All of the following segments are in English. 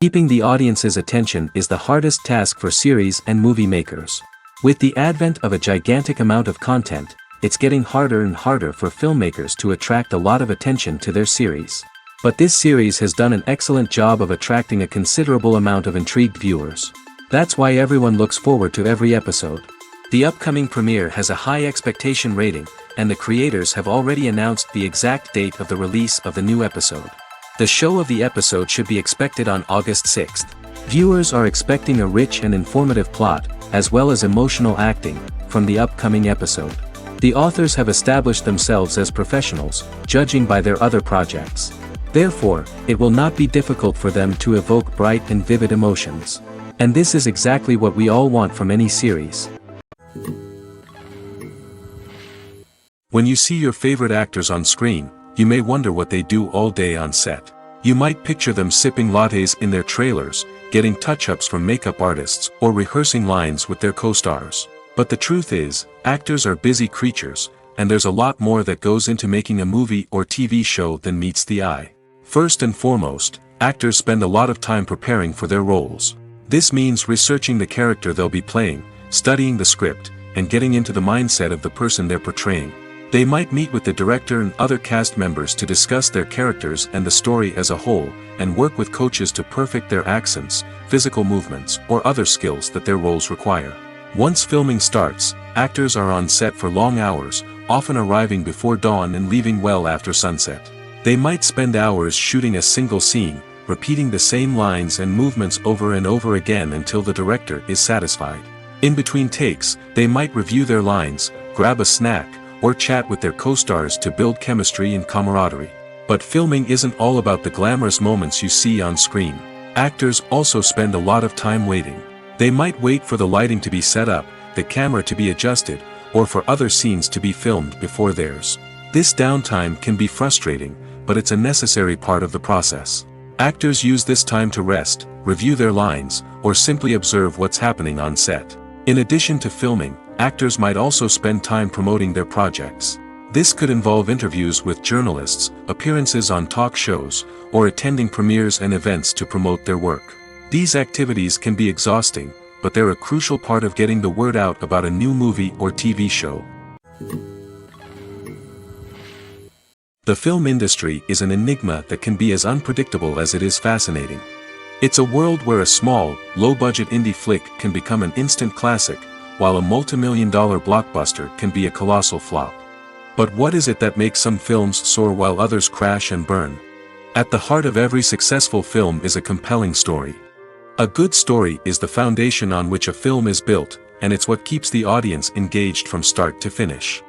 Keeping the audience's attention is the hardest task for series and movie makers. With the advent of a gigantic amount of content, it's getting harder and harder for filmmakers to attract a lot of attention to their series. But this series has done an excellent job of attracting a considerable amount of intrigued viewers. That's why everyone looks forward to every episode. The upcoming premiere has a high expectation rating, and the creators have already announced the exact date of the release of the new episode. The show of the episode should be expected on August 6th. Viewers are expecting a rich and informative plot, as well as emotional acting, from the upcoming episode. The authors have established themselves as professionals, judging by their other projects. Therefore, it will not be difficult for them to evoke bright and vivid emotions. And this is exactly what we all want from any series. When you see your favorite actors on screen, you may wonder what they do all day on set. You might picture them sipping lattes in their trailers, getting touch-ups from makeup artists, or rehearsing lines with their co-stars. But the truth is, actors are busy creatures, and there's a lot more that goes into making a movie or TV show than meets the eye. First and foremost, actors spend a lot of time preparing for their roles. This means researching the character they'll be playing, studying the script, and getting into the mindset of the person they're portraying. They might meet with the director and other cast members to discuss their characters and the story as a whole, and work with coaches to perfect their accents, physical movements, or other skills that their roles require. Once filming starts, actors are on set for long hours, often arriving before dawn and leaving well after sunset. They might spend hours shooting a single scene, repeating the same lines and movements over and over again until the director is satisfied. In between takes, they might review their lines, grab a snack, or chat with their co-stars to build chemistry and camaraderie. But filming isn't all about the glamorous moments you see on screen. Actors also spend a lot of time waiting. They might wait for the lighting to be set up, the camera to be adjusted, or for other scenes to be filmed before theirs. This downtime can be frustrating, but it's a necessary part of the process. Actors use this time to rest, review their lines, or simply observe what's happening on set. In addition to filming, actors might also spend time promoting their projects. This could involve interviews with journalists, appearances on talk shows, or attending premieres and events to promote their work. These activities can be exhausting, but they're a crucial part of getting the word out about a new movie or TV show. The film industry is an enigma that can be as unpredictable as it is fascinating. It's a world where a small, low-budget indie flick can become an instant classic, while a multi-million-dollar blockbuster can be a colossal flop. But what is it that makes some films soar while others crash and burn? At the heart of every successful film is a compelling story. A good story is the foundation on which a film is built, and it's what keeps the audience engaged from start to finish.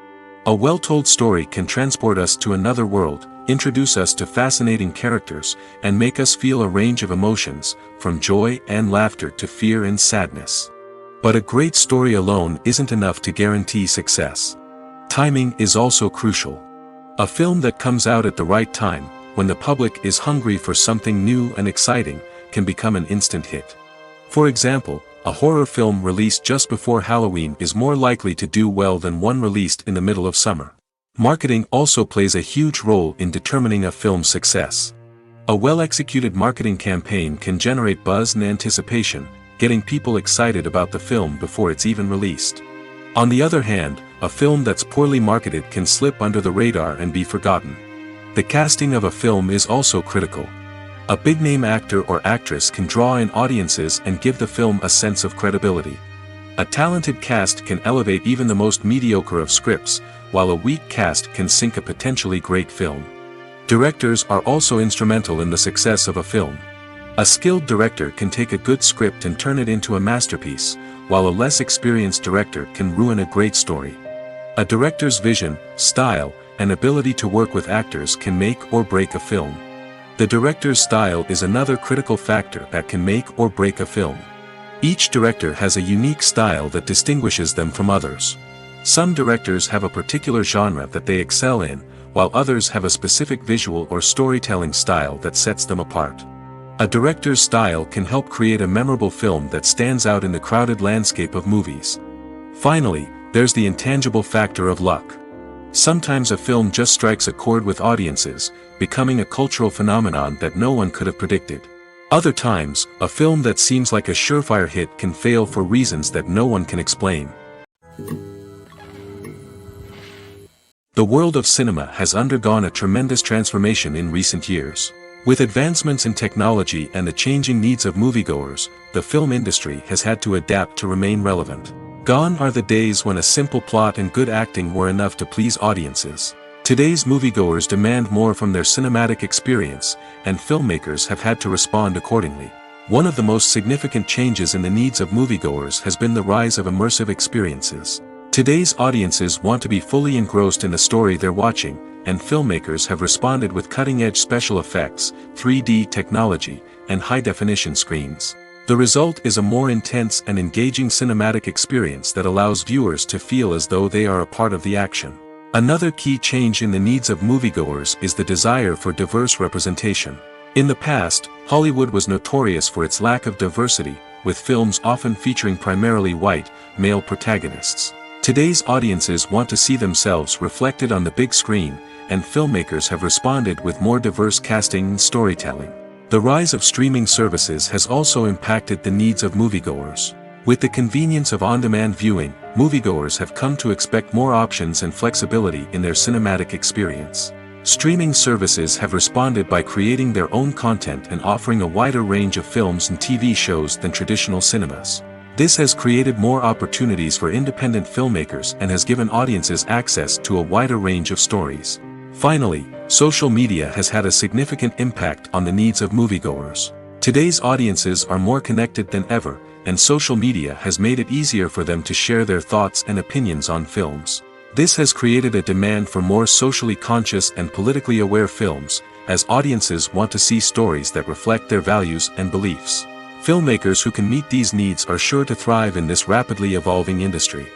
A well-told story can transport us to another world, introduce us to fascinating characters, and make us feel a range of emotions, from joy and laughter to fear and sadness. But a great story alone isn't enough to guarantee success. Timing is also crucial. A film that comes out at the right time, when the public is hungry for something new and exciting, can become an instant hit. For example, a horror film released just before Halloween is more likely to do well than one released in the middle of summer. Marketing also plays a huge role in determining a film's success. A well-executed marketing campaign can generate buzz and anticipation, getting people excited about the film before it's even released. On the other hand, a film that's poorly marketed can slip under the radar and be forgotten. The casting of a film is also critical. A big-name actor or actress can draw in audiences and give the film a sense of credibility. A talented cast can elevate even the most mediocre of scripts, while a weak cast can sink a potentially great film. Directors are also instrumental in the success of a film. A skilled director can take a good script and turn it into a masterpiece, while a less experienced director can ruin a great story. A director's vision, style, and ability to work with actors can make or break a film. The director's style is another critical factor that can make or break a film. Each director has a unique style that distinguishes them from others. Some directors have a particular genre that they excel in, while others have a specific visual or storytelling style that sets them apart. A director's style can help create a memorable film that stands out in the crowded landscape of movies. Finally, there's the intangible factor of luck. Sometimes a film just strikes a chord with audiences, becoming a cultural phenomenon that no one could have predicted. Other times, a film that seems like a surefire hit can fail for reasons that no one can explain. The world of cinema has undergone a tremendous transformation in recent years. With advancements in technology and the changing needs of moviegoers, the film industry has had to adapt to remain relevant. Gone are the days when a simple plot and good acting were enough to please audiences. Today's moviegoers demand more from their cinematic experience, and filmmakers have had to respond accordingly. One of the most significant changes in the needs of moviegoers has been the rise of immersive experiences. Today's audiences want to be fully engrossed in the story they're watching, and filmmakers have responded with cutting-edge special effects, 3D technology, and high-definition screens. The result is a more intense and engaging cinematic experience that allows viewers to feel as though they are a part of the action. Another key change in the needs of moviegoers is the desire for diverse representation. In the past, Hollywood was notorious for its lack of diversity, with films often featuring primarily white, male protagonists. Today's audiences want to see themselves reflected on the big screen, and filmmakers have responded with more diverse casting and storytelling. The rise of streaming services has also impacted the needs of moviegoers. With the convenience of on-demand viewing, moviegoers have come to expect more options and flexibility in their cinematic experience. Streaming services have responded by creating their own content and offering a wider range of films and TV shows than traditional cinemas. This has created more opportunities for independent filmmakers and has given audiences access to a wider range of stories. Finally, social media has had a significant impact on the needs of moviegoers. Today's audiences are more connected than ever, and social media has made it easier for them to share their thoughts and opinions on films. This has created a demand for more socially conscious and politically aware films, as audiences want to see stories that reflect their values and beliefs. Filmmakers who can meet these needs are sure to thrive in this rapidly evolving industry.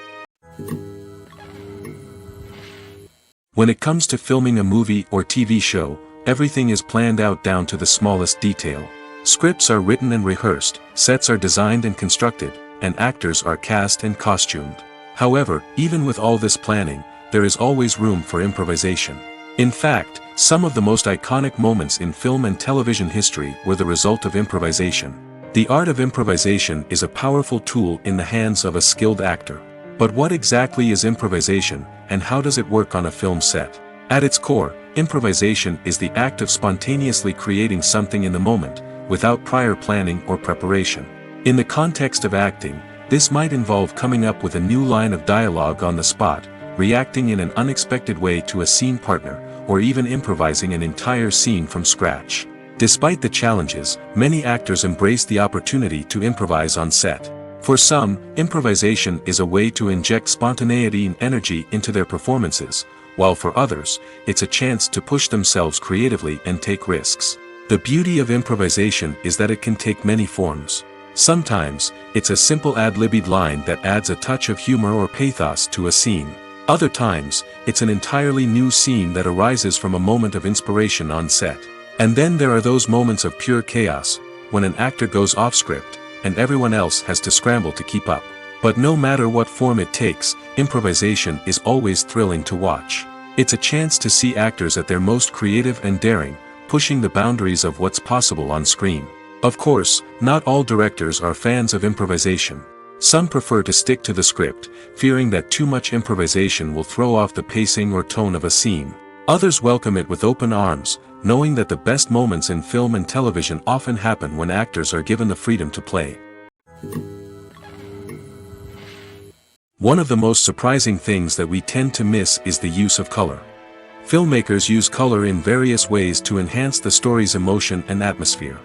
When it comes to filming a movie or TV show, everything is planned out down to the smallest detail. Scripts are written and rehearsed, sets are designed and constructed, and actors are cast and costumed. However, even with all this planning, there is always room for improvisation. In fact, some of the most iconic moments in film and television history were the result of improvisation. The art of improvisation is a powerful tool in the hands of a skilled actor. But what exactly is improvisation, and how does it work on a film set? At its core, improvisation is the act of spontaneously creating something in the moment, without prior planning or preparation. In the context of acting, this might involve coming up with a new line of dialogue on the spot, reacting in an unexpected way to a scene partner, or even improvising an entire scene from scratch. Despite the challenges, many actors embrace the opportunity to improvise on set. For some, improvisation is a way to inject spontaneity and energy into their performances, while for others, it's a chance to push themselves creatively and take risks. The beauty of improvisation is that it can take many forms. Sometimes, it's a simple ad-libbed line that adds a touch of humor or pathos to a scene. Other times, it's an entirely new scene that arises from a moment of inspiration on set. And then there are those moments of pure chaos, when an actor goes off script, and everyone else has to scramble to keep up. But no matter what form it takes, improvisation is always thrilling to watch. It's a chance to see actors at their most creative and daring, pushing the boundaries of what's possible on screen. Of course, not all directors are fans of improvisation. Some prefer to stick to the script, fearing that too much improvisation will throw off the pacing or tone of a scene. Others welcome it with open arms, knowing that the best moments in film and television often happen when actors are given the freedom to play. One of the most surprising things that we tend to miss is the use of color. Filmmakers use color in various ways to enhance the story's emotion and atmosphere.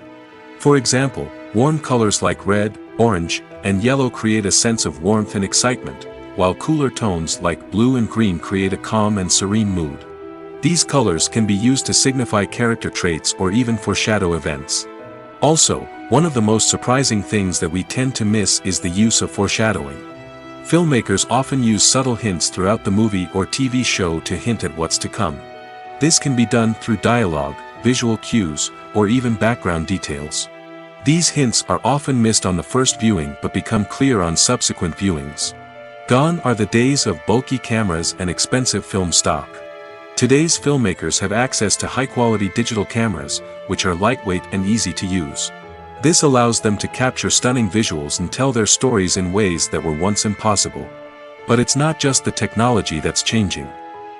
For example, warm colors like red, orange, and yellow create a sense of warmth and excitement, while cooler tones like blue and green create a calm and serene mood. These colors can be used to signify character traits or even foreshadow events. Also, one of the most surprising things that we tend to miss is the use of foreshadowing. Filmmakers often use subtle hints throughout the movie or TV show to hint at what's to come. This can be done through dialogue, visual cues, or even background details. These hints are often missed on the first viewing but become clear on subsequent viewings. Gone are the days of bulky cameras and expensive film stock. Today's filmmakers have access to high-quality digital cameras, which are lightweight and easy to use. This allows them to capture stunning visuals and tell their stories in ways that were once impossible. But it's not just the technology that's changing.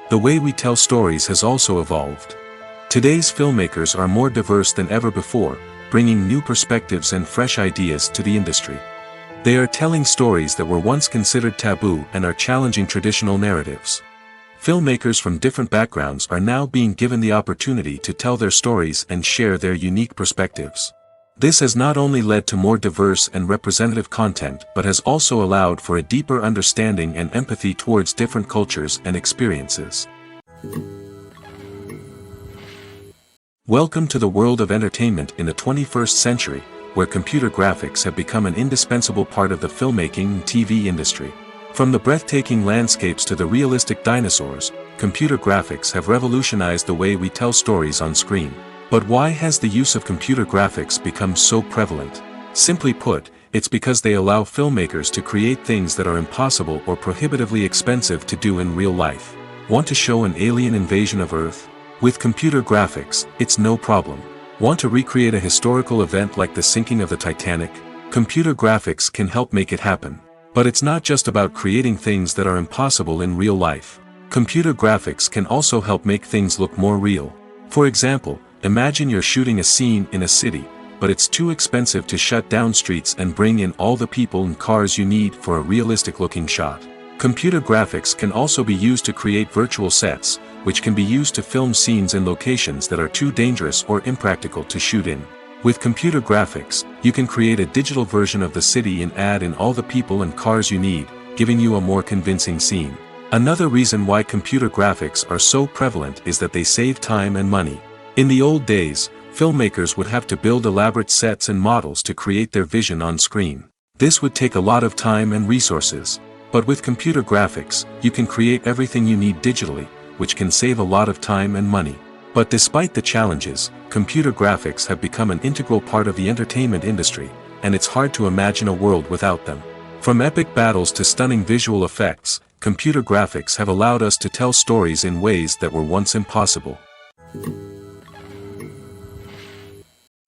The way we tell stories has also evolved. Today's filmmakers are more diverse than ever before, bringing new perspectives and fresh ideas to the industry. They are telling stories that were once considered taboo and are challenging traditional narratives. Filmmakers from different backgrounds are now being given the opportunity to tell their stories and share their unique perspectives. This has not only led to more diverse and representative content but has also allowed for a deeper understanding and empathy towards different cultures and experiences. Welcome to the world of entertainment in the 21st century, where computer graphics have become an indispensable part of the filmmaking and TV industry. From the breathtaking landscapes to the realistic dinosaurs, computer graphics have revolutionized the way we tell stories on screen. But why has the use of computer graphics become so prevalent? Simply put, it's because they allow filmmakers to create things that are impossible or prohibitively expensive to do in real life. Want to show an alien invasion of Earth? With computer graphics, it's no problem. Want to recreate a historical event like the sinking of the Titanic? Computer graphics can help make it happen. But it's not just about creating things that are impossible in real life. Computer graphics can also help make things look more real. For example, imagine you're shooting a scene in a city, but it's too expensive to shut down streets and bring in all the people and cars you need for a realistic-looking shot. Computer graphics can also be used to create virtual sets, which can be used to film scenes in locations that are too dangerous or impractical to shoot in. With computer graphics, you can create a digital version of the city and add in all the people and cars you need, giving you a more convincing scene. Another reason why computer graphics are so prevalent is that they save time and money. In the old days, filmmakers would have to build elaborate sets and models to create their vision on screen. This would take a lot of time and resources. But with computer graphics, you can create everything you need digitally, which can save a lot of time and money. But despite the challenges, computer graphics have become an integral part of the entertainment industry, and it's hard to imagine a world without them. From epic battles to stunning visual effects, computer graphics have allowed us to tell stories in ways that were once impossible.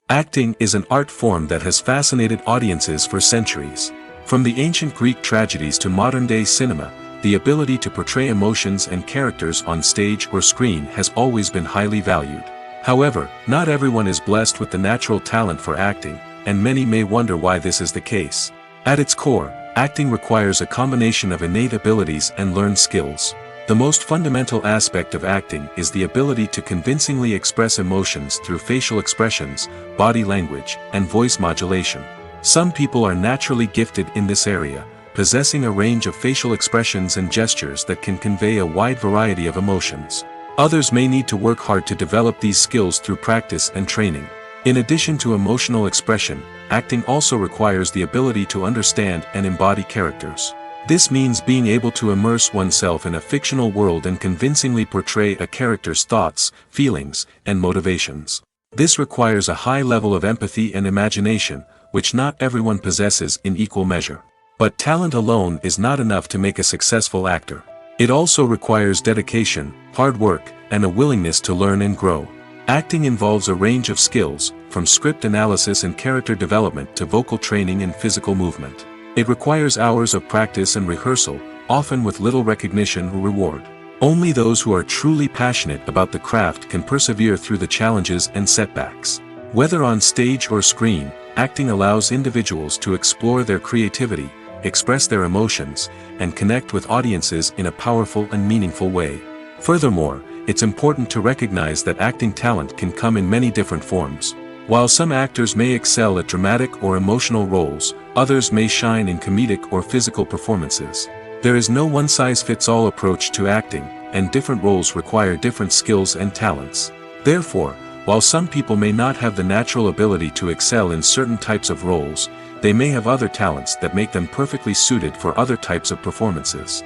Acting is an art form that has fascinated audiences for centuries. From the ancient Greek tragedies to modern-day cinema, the ability to portray emotions and characters on stage or screen has always been highly valued. However, not everyone is blessed with the natural talent for acting, and many may wonder why this is the case. At its core, acting requires a combination of innate abilities and learned skills. The most fundamental aspect of acting is the ability to convincingly express emotions through facial expressions, body language, and voice modulation. Some people are naturally gifted in this area, possessing a range of facial expressions and gestures that can convey a wide variety of emotions. Others may need to work hard to develop these skills through practice and training. In addition to emotional expression, acting also requires the ability to understand and embody characters. This means being able to immerse oneself in a fictional world and convincingly portray a character's thoughts, feelings, and motivations. This requires a high level of empathy and imagination, which not everyone possesses in equal measure. But talent alone is not enough to make a successful actor. It also requires dedication, hard work, and a willingness to learn and grow. Acting involves a range of skills, from script analysis and character development to vocal training and physical movement. It requires hours of practice and rehearsal, often with little recognition or reward. Only those who are truly passionate about the craft can persevere through the challenges and setbacks. Whether on stage or screen, acting allows individuals to explore their creativity, express their emotions, and connect with audiences in a powerful and meaningful way. Furthermore, it's important to recognize that acting talent can come in many different forms. While some actors may excel at dramatic or emotional roles, others may shine in comedic or physical performances. There is no one-size-fits-all approach to acting, and different roles require different skills and talents. Therefore, while some people may not have the natural ability to excel in certain types of roles, they may have other talents that make them perfectly suited for other types of performances.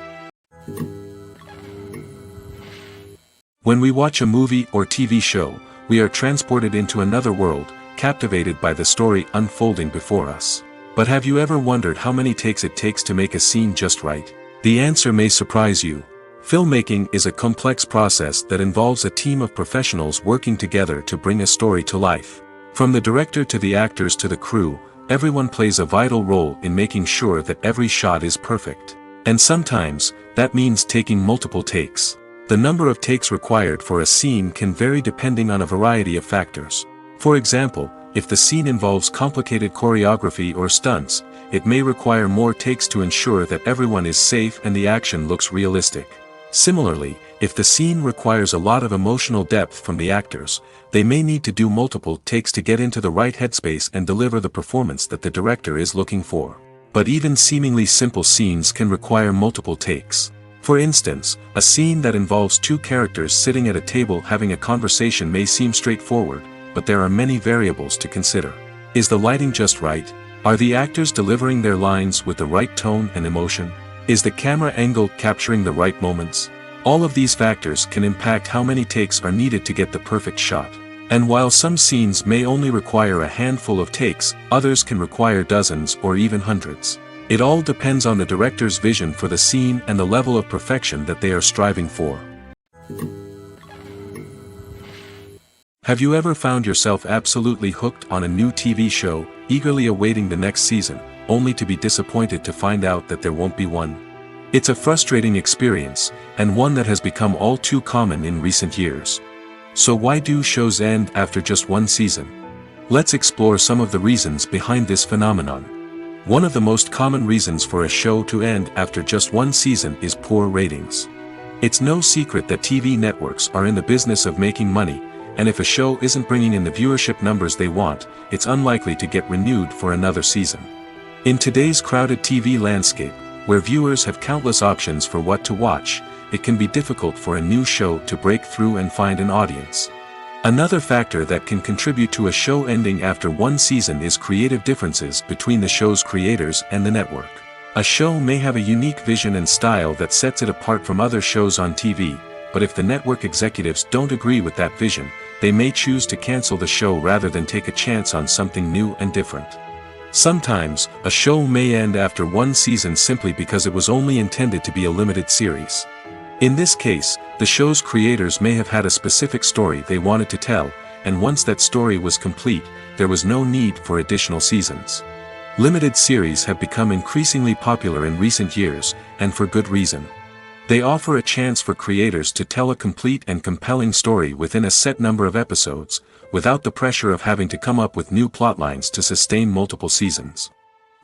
When we watch a movie or TV show, we are transported into another world, captivated by the story unfolding before us. But have you ever wondered how many takes it takes to make a scene just right? The answer may surprise you. Filmmaking is a complex process that involves a team of professionals working together to bring a story to life. From the director to the actors to the crew, everyone plays a vital role in making sure that every shot is perfect. And sometimes, that means taking multiple takes. The number of takes required for a scene can vary depending on a variety of factors. For example, if the scene involves complicated choreography or stunts, it may require more takes to ensure that everyone is safe and the action looks realistic. Similarly, if the scene requires a lot of emotional depth from the actors, they may need to do multiple takes to get into the right headspace and deliver the performance that the director is looking for. But even seemingly simple scenes can require multiple takes. For instance, a scene that involves two characters sitting at a table having a conversation may seem straightforward, but there are many variables to consider. Is the lighting just right? Are the actors delivering their lines with the right tone and emotion? Is the camera angle capturing the right moments? All of these factors can impact how many takes are needed to get the perfect shot. And while some scenes may only require a handful of takes, others can require dozens or even hundreds. It all depends on the director's vision for the scene and the level of perfection that they are striving for. Have you ever found yourself absolutely hooked on a new TV show, eagerly awaiting the next season, only to be disappointed to find out that there won't be one? It's a frustrating experience, and one that has become all too common in recent years. So why do shows end after just one season? Let's explore some of the reasons behind this phenomenon. One of the most common reasons for a show to end after just one season is poor ratings. It's no secret that TV networks are in the business of making money, and if a show isn't bringing in the viewership numbers they want, it's unlikely to get renewed for another season. In today's crowded TV landscape, where viewers have countless options for what to watch, it can be difficult for a new show to break through and find an audience. Another factor that can contribute to a show ending after one season is creative differences between the show's creators and the network. A show may have a unique vision and style that sets it apart from other shows on TV, but if the network executives don't agree with that vision, they may choose to cancel the show rather than take a chance on something new and different. Sometimes, a show may end after one season simply because it was only intended to be a limited series. In this case, the show's creators may have had a specific story they wanted to tell, and once that story was complete, there was no need for additional seasons. Limited series have become increasingly popular in recent years, and for good reason. They offer a chance for creators to tell a complete and compelling story within a set number of episodes, without the pressure of having to come up with new plotlines to sustain multiple seasons.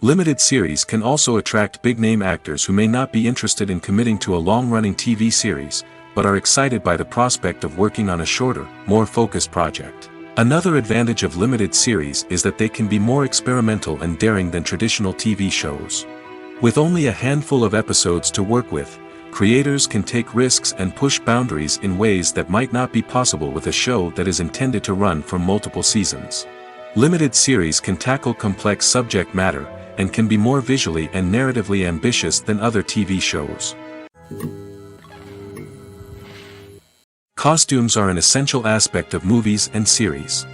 Limited series can also attract big-name actors who may not be interested in committing to a long-running TV series, but are excited by the prospect of working on a shorter, more focused project. Another advantage of limited series is that they can be more experimental and daring than traditional TV shows. With only a handful of episodes to work with, creators can take risks and push boundaries in ways that might not be possible with a show that is intended to run for multiple seasons. Limited series can tackle complex subject matter, and can be more visually and narratively ambitious than other TV shows. Costumes are an essential aspect of movies and series.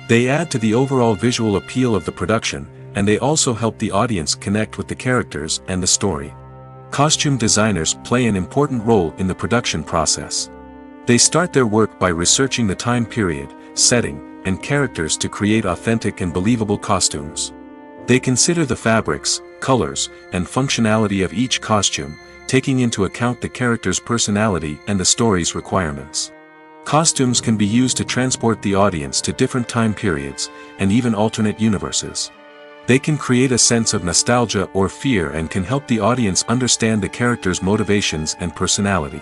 They add to the overall visual appeal of the production, and they also help the audience connect with the characters and the story. Costume designers play an important role in the production process. They start their work by researching the time period, setting, and characters to create authentic and believable costumes. They consider the fabrics, colors, and functionality of each costume, taking into account the character's personality and the story's requirements. Costumes can be used to transport the audience to different time periods, and even alternate universes. They can create a sense of nostalgia or fear and can help the audience understand the character's motivations and personality.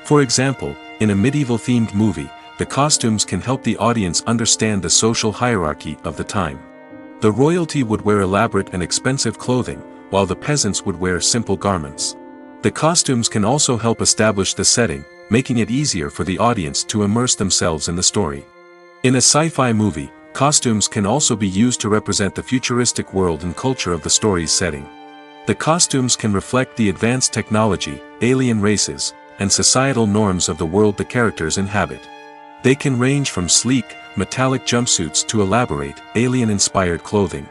For example, in a medieval-themed movie, the costumes can help the audience understand the social hierarchy of the time. The royalty would wear elaborate and expensive clothing, while the peasants would wear simple garments. The costumes can also help establish the setting, making it easier for the audience to immerse themselves in the story. In a sci-fi movie, costumes can also be used to represent the futuristic world and culture of the story's setting. The costumes can reflect the advanced technology, alien races, and societal norms of the world the characters inhabit. They can range from sleek, metallic jumpsuits to elaborate, alien-inspired clothing.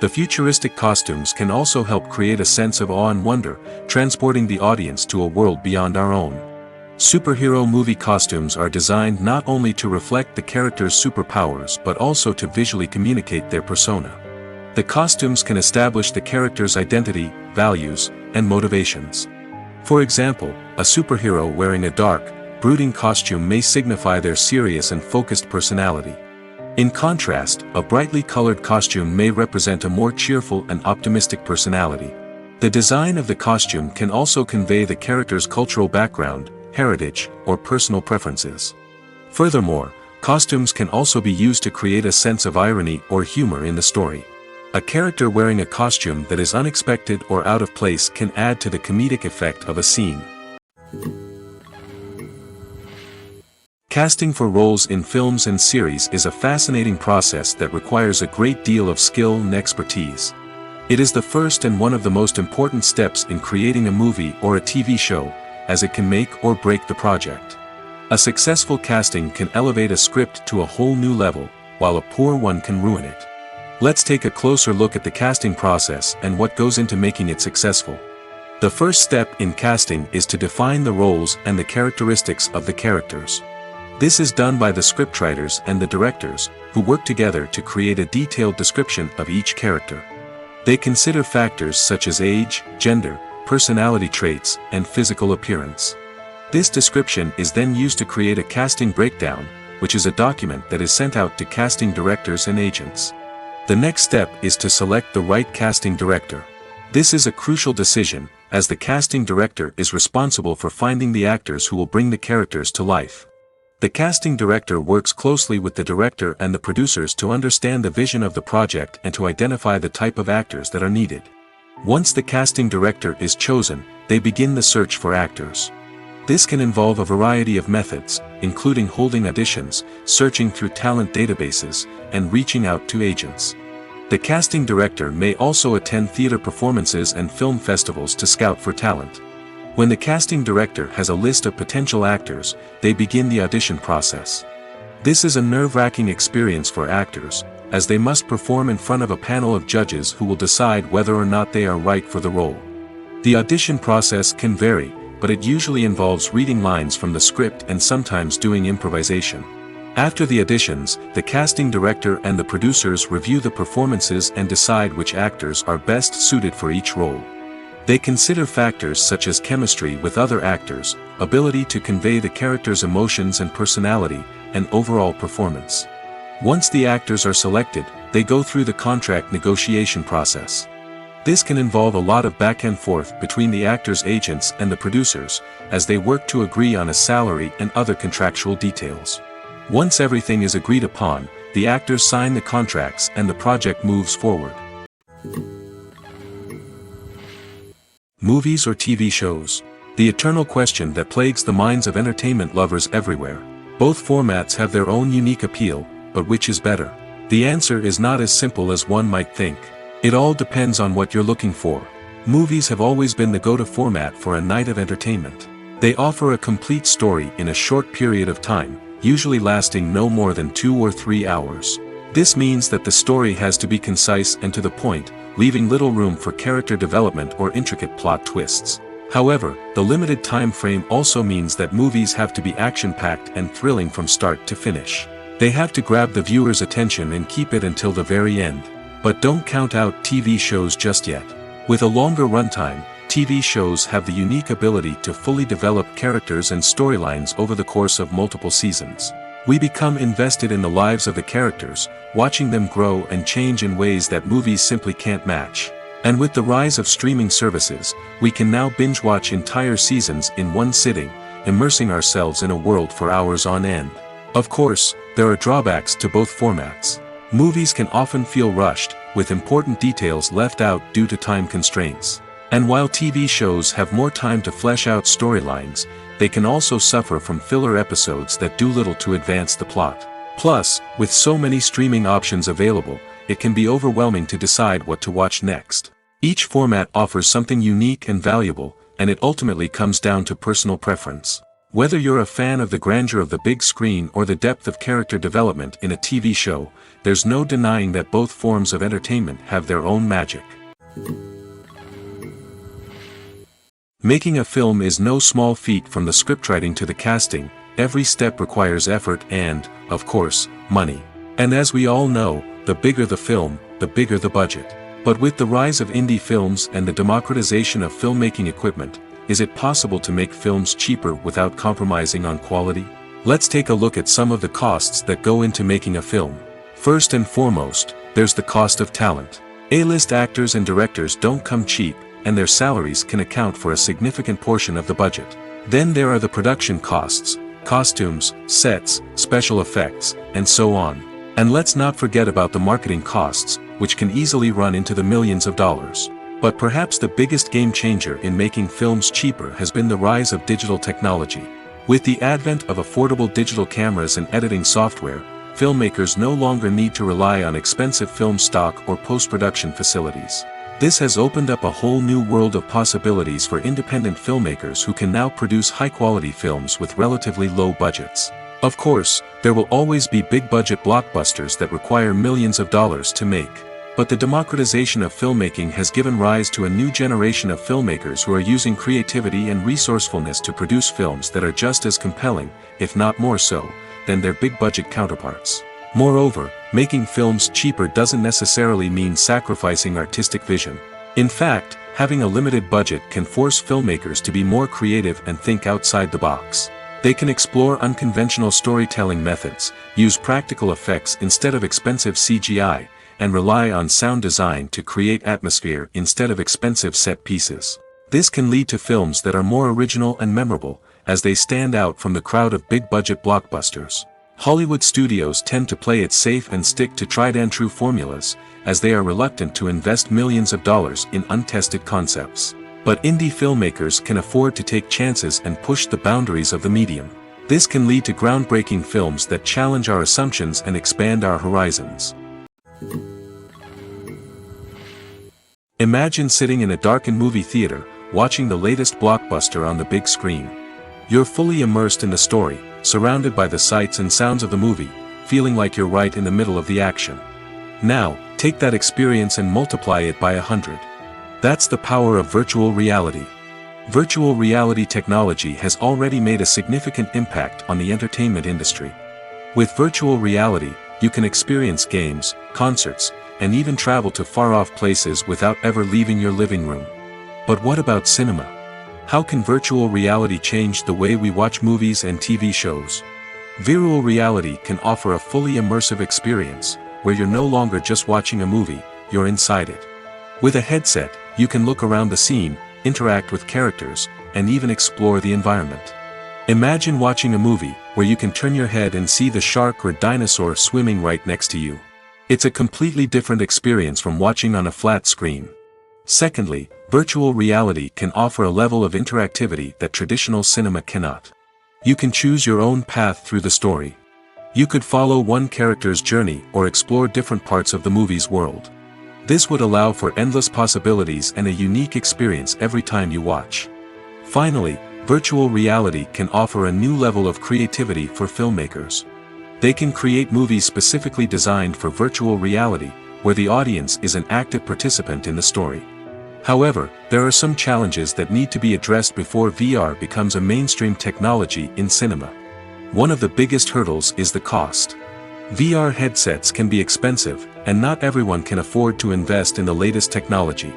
The futuristic costumes can also help create a sense of awe and wonder, transporting the audience to a world beyond our own. Superhero movie costumes are designed not only to reflect the character's superpowers but also to visually communicate their persona. The costumes can establish the character's identity, values, and motivations. For example, a superhero wearing a dark, brooding costume may signify their serious and focused personality. In contrast, a brightly colored costume may represent a more cheerful and optimistic personality. The design of the costume can also convey the character's cultural background, heritage, or personal preferences. Furthermore, costumes can also be used to create a sense of irony or humor in the story. A character wearing a costume that is unexpected or out of place can add to the comedic effect of a scene. Casting for roles in films and series is a fascinating process that requires a great deal of skill and expertise. It is the first and one of the most important steps in creating a movie or a TV show, as it can make or break the project. A successful casting can elevate a script to a whole new level, while a poor one can ruin it. Let's take a closer look at the casting process and what goes into making it successful. The first step in casting is to define the roles and the characteristics of the characters. This is done by the scriptwriters and the directors, who work together to create a detailed description of each character. They consider factors such as age, gender, personality traits, and physical appearance. This description is then used to create a casting breakdown, which is a document that is sent out to casting directors and agents. The next step is to select the right casting director. This is a crucial decision, as the casting director is responsible for finding the actors who will bring the characters to life. The casting director works closely with the director and the producers to understand the vision of the project and to identify the type of actors that are needed. Once the casting director is chosen, they begin the search for actors. This can involve a variety of methods, including holding auditions, searching through talent databases, and reaching out to agents. The casting director may also attend theater performances and film festivals to scout for talent. When the casting director has a list of potential actors, they begin the audition process. This is a nerve-wracking experience for actors, as they must perform in front of a panel of judges who will decide whether or not they are right for the role. The audition process can vary, but it usually involves reading lines from the script and sometimes doing improvisation. After the auditions, the casting director and the producers review the performances and decide which actors are best suited for each role. They consider factors such as chemistry with other actors, ability to convey the character's emotions and personality, and overall performance. Once the actors are selected, they go through the contract negotiation process. This can involve a lot of back and forth between the actors' agents and the producers, as they work to agree on a salary and other contractual details. Once everything is agreed upon, the actors sign the contracts and the project moves forward. Movies or TV shows? The eternal question that plagues the minds of entertainment lovers everywhere. Both formats have their own unique appeal, but which is better? The answer is not as simple as one might think. It all depends on what you're looking for. Movies have always been the go-to format for a night of entertainment. They offer a complete story in a short period of time, usually lasting no more than 2 or 3 hours. This means that the story has to be concise and to the point, leaving little room for character development or intricate plot twists. However, the limited time frame also means that movies have to be action-packed and thrilling from start to finish. They have to grab the viewer's attention and keep it until the very end. But don't count out TV shows just yet. With a longer runtime, TV shows have the unique ability to fully develop characters and storylines over the course of multiple seasons. We become invested in the lives of the characters, watching them grow and change in ways that movies simply can't match. And with the rise of streaming services, we can now binge-watch entire seasons in one sitting, immersing ourselves in a world for hours on end. Of course, there are drawbacks to both formats. Movies can often feel rushed, with important details left out due to time constraints. And while TV shows have more time to flesh out storylines, they can also suffer from filler episodes that do little to advance the plot. Plus, with so many streaming options available, it can be overwhelming to decide what to watch next. Each format offers something unique and valuable, and it ultimately comes down to personal preference. Whether you're a fan of the grandeur of the big screen or the depth of character development in a TV show, there's no denying that both forms of entertainment have their own magic. Making a film is no small feat. From the scriptwriting to the casting, every step requires effort and, of course, money. And as we all know, the bigger the film, the bigger the budget. But with the rise of indie films and the democratization of filmmaking equipment, is it possible to make films cheaper without compromising on quality? Let's take a look at some of the costs that go into making a film. First and foremost, there's the cost of talent. A-list actors and directors don't come cheap, and their salaries can account for a significant portion of the budget. Then there are the production costs, costumes, sets, special effects, and so on. And let's not forget about the marketing costs, which can easily run into the millions of dollars. But perhaps the biggest game changer in making films cheaper has been the rise of digital technology. With the advent of affordable digital cameras and editing software, filmmakers no longer need to rely on expensive film stock or post-production facilities. This has opened up a whole new world of possibilities for independent filmmakers who can now produce high-quality films with relatively low budgets. Of course, there will always be big-budget blockbusters that require millions of dollars to make. But the democratization of filmmaking has given rise to a new generation of filmmakers who are using creativity and resourcefulness to produce films that are just as compelling, if not more so, than their big-budget counterparts. Moreover, making films cheaper doesn't necessarily mean sacrificing artistic vision. In fact, having a limited budget can force filmmakers to be more creative and think outside the box. They can explore unconventional storytelling methods, use practical effects instead of expensive CGI, and rely on sound design to create atmosphere instead of expensive set pieces. This can lead to films that are more original and memorable, as they stand out from the crowd of big-budget blockbusters. Hollywood studios tend to play it safe and stick to tried-and-true formulas, as they are reluctant to invest millions of dollars in untested concepts. But indie filmmakers can afford to take chances and push the boundaries of the medium. This can lead to groundbreaking films that challenge our assumptions and expand our horizons. Imagine sitting in a darkened movie theater, watching the latest blockbuster on the big screen. You're fully immersed in the story, surrounded by the sights and sounds of the movie, feeling like you're right in the middle of the action. Now, take that experience and multiply it by 100. That's the power of virtual reality. Virtual reality technology has already made a significant impact on the entertainment industry. With virtual reality, you can experience games, concerts, and even travel to far-off places without ever leaving your living room. But what about cinema? How can virtual reality change the way we watch movies and TV shows? Virtual reality can offer a fully immersive experience, where you're no longer just watching a movie, you're inside it. With a headset, you can look around the scene, interact with characters, and even explore the environment. Imagine watching a movie where you can turn your head and see the shark or dinosaur swimming right next to you. It's a completely different experience from watching on a flat screen. Secondly, virtual reality can offer a level of interactivity that traditional cinema cannot. You can choose your own path through the story. You could follow one character's journey or explore different parts of the movie's world. This would allow for endless possibilities and a unique experience every time you watch. Finally, virtual reality can offer a new level of creativity for filmmakers. They can create movies specifically designed for virtual reality, where the audience is an active participant in the story. However, there are some challenges that need to be addressed before VR becomes a mainstream technology in cinema. One of the biggest hurdles is the cost. VR headsets can be expensive, and not everyone can afford to invest in the latest technology.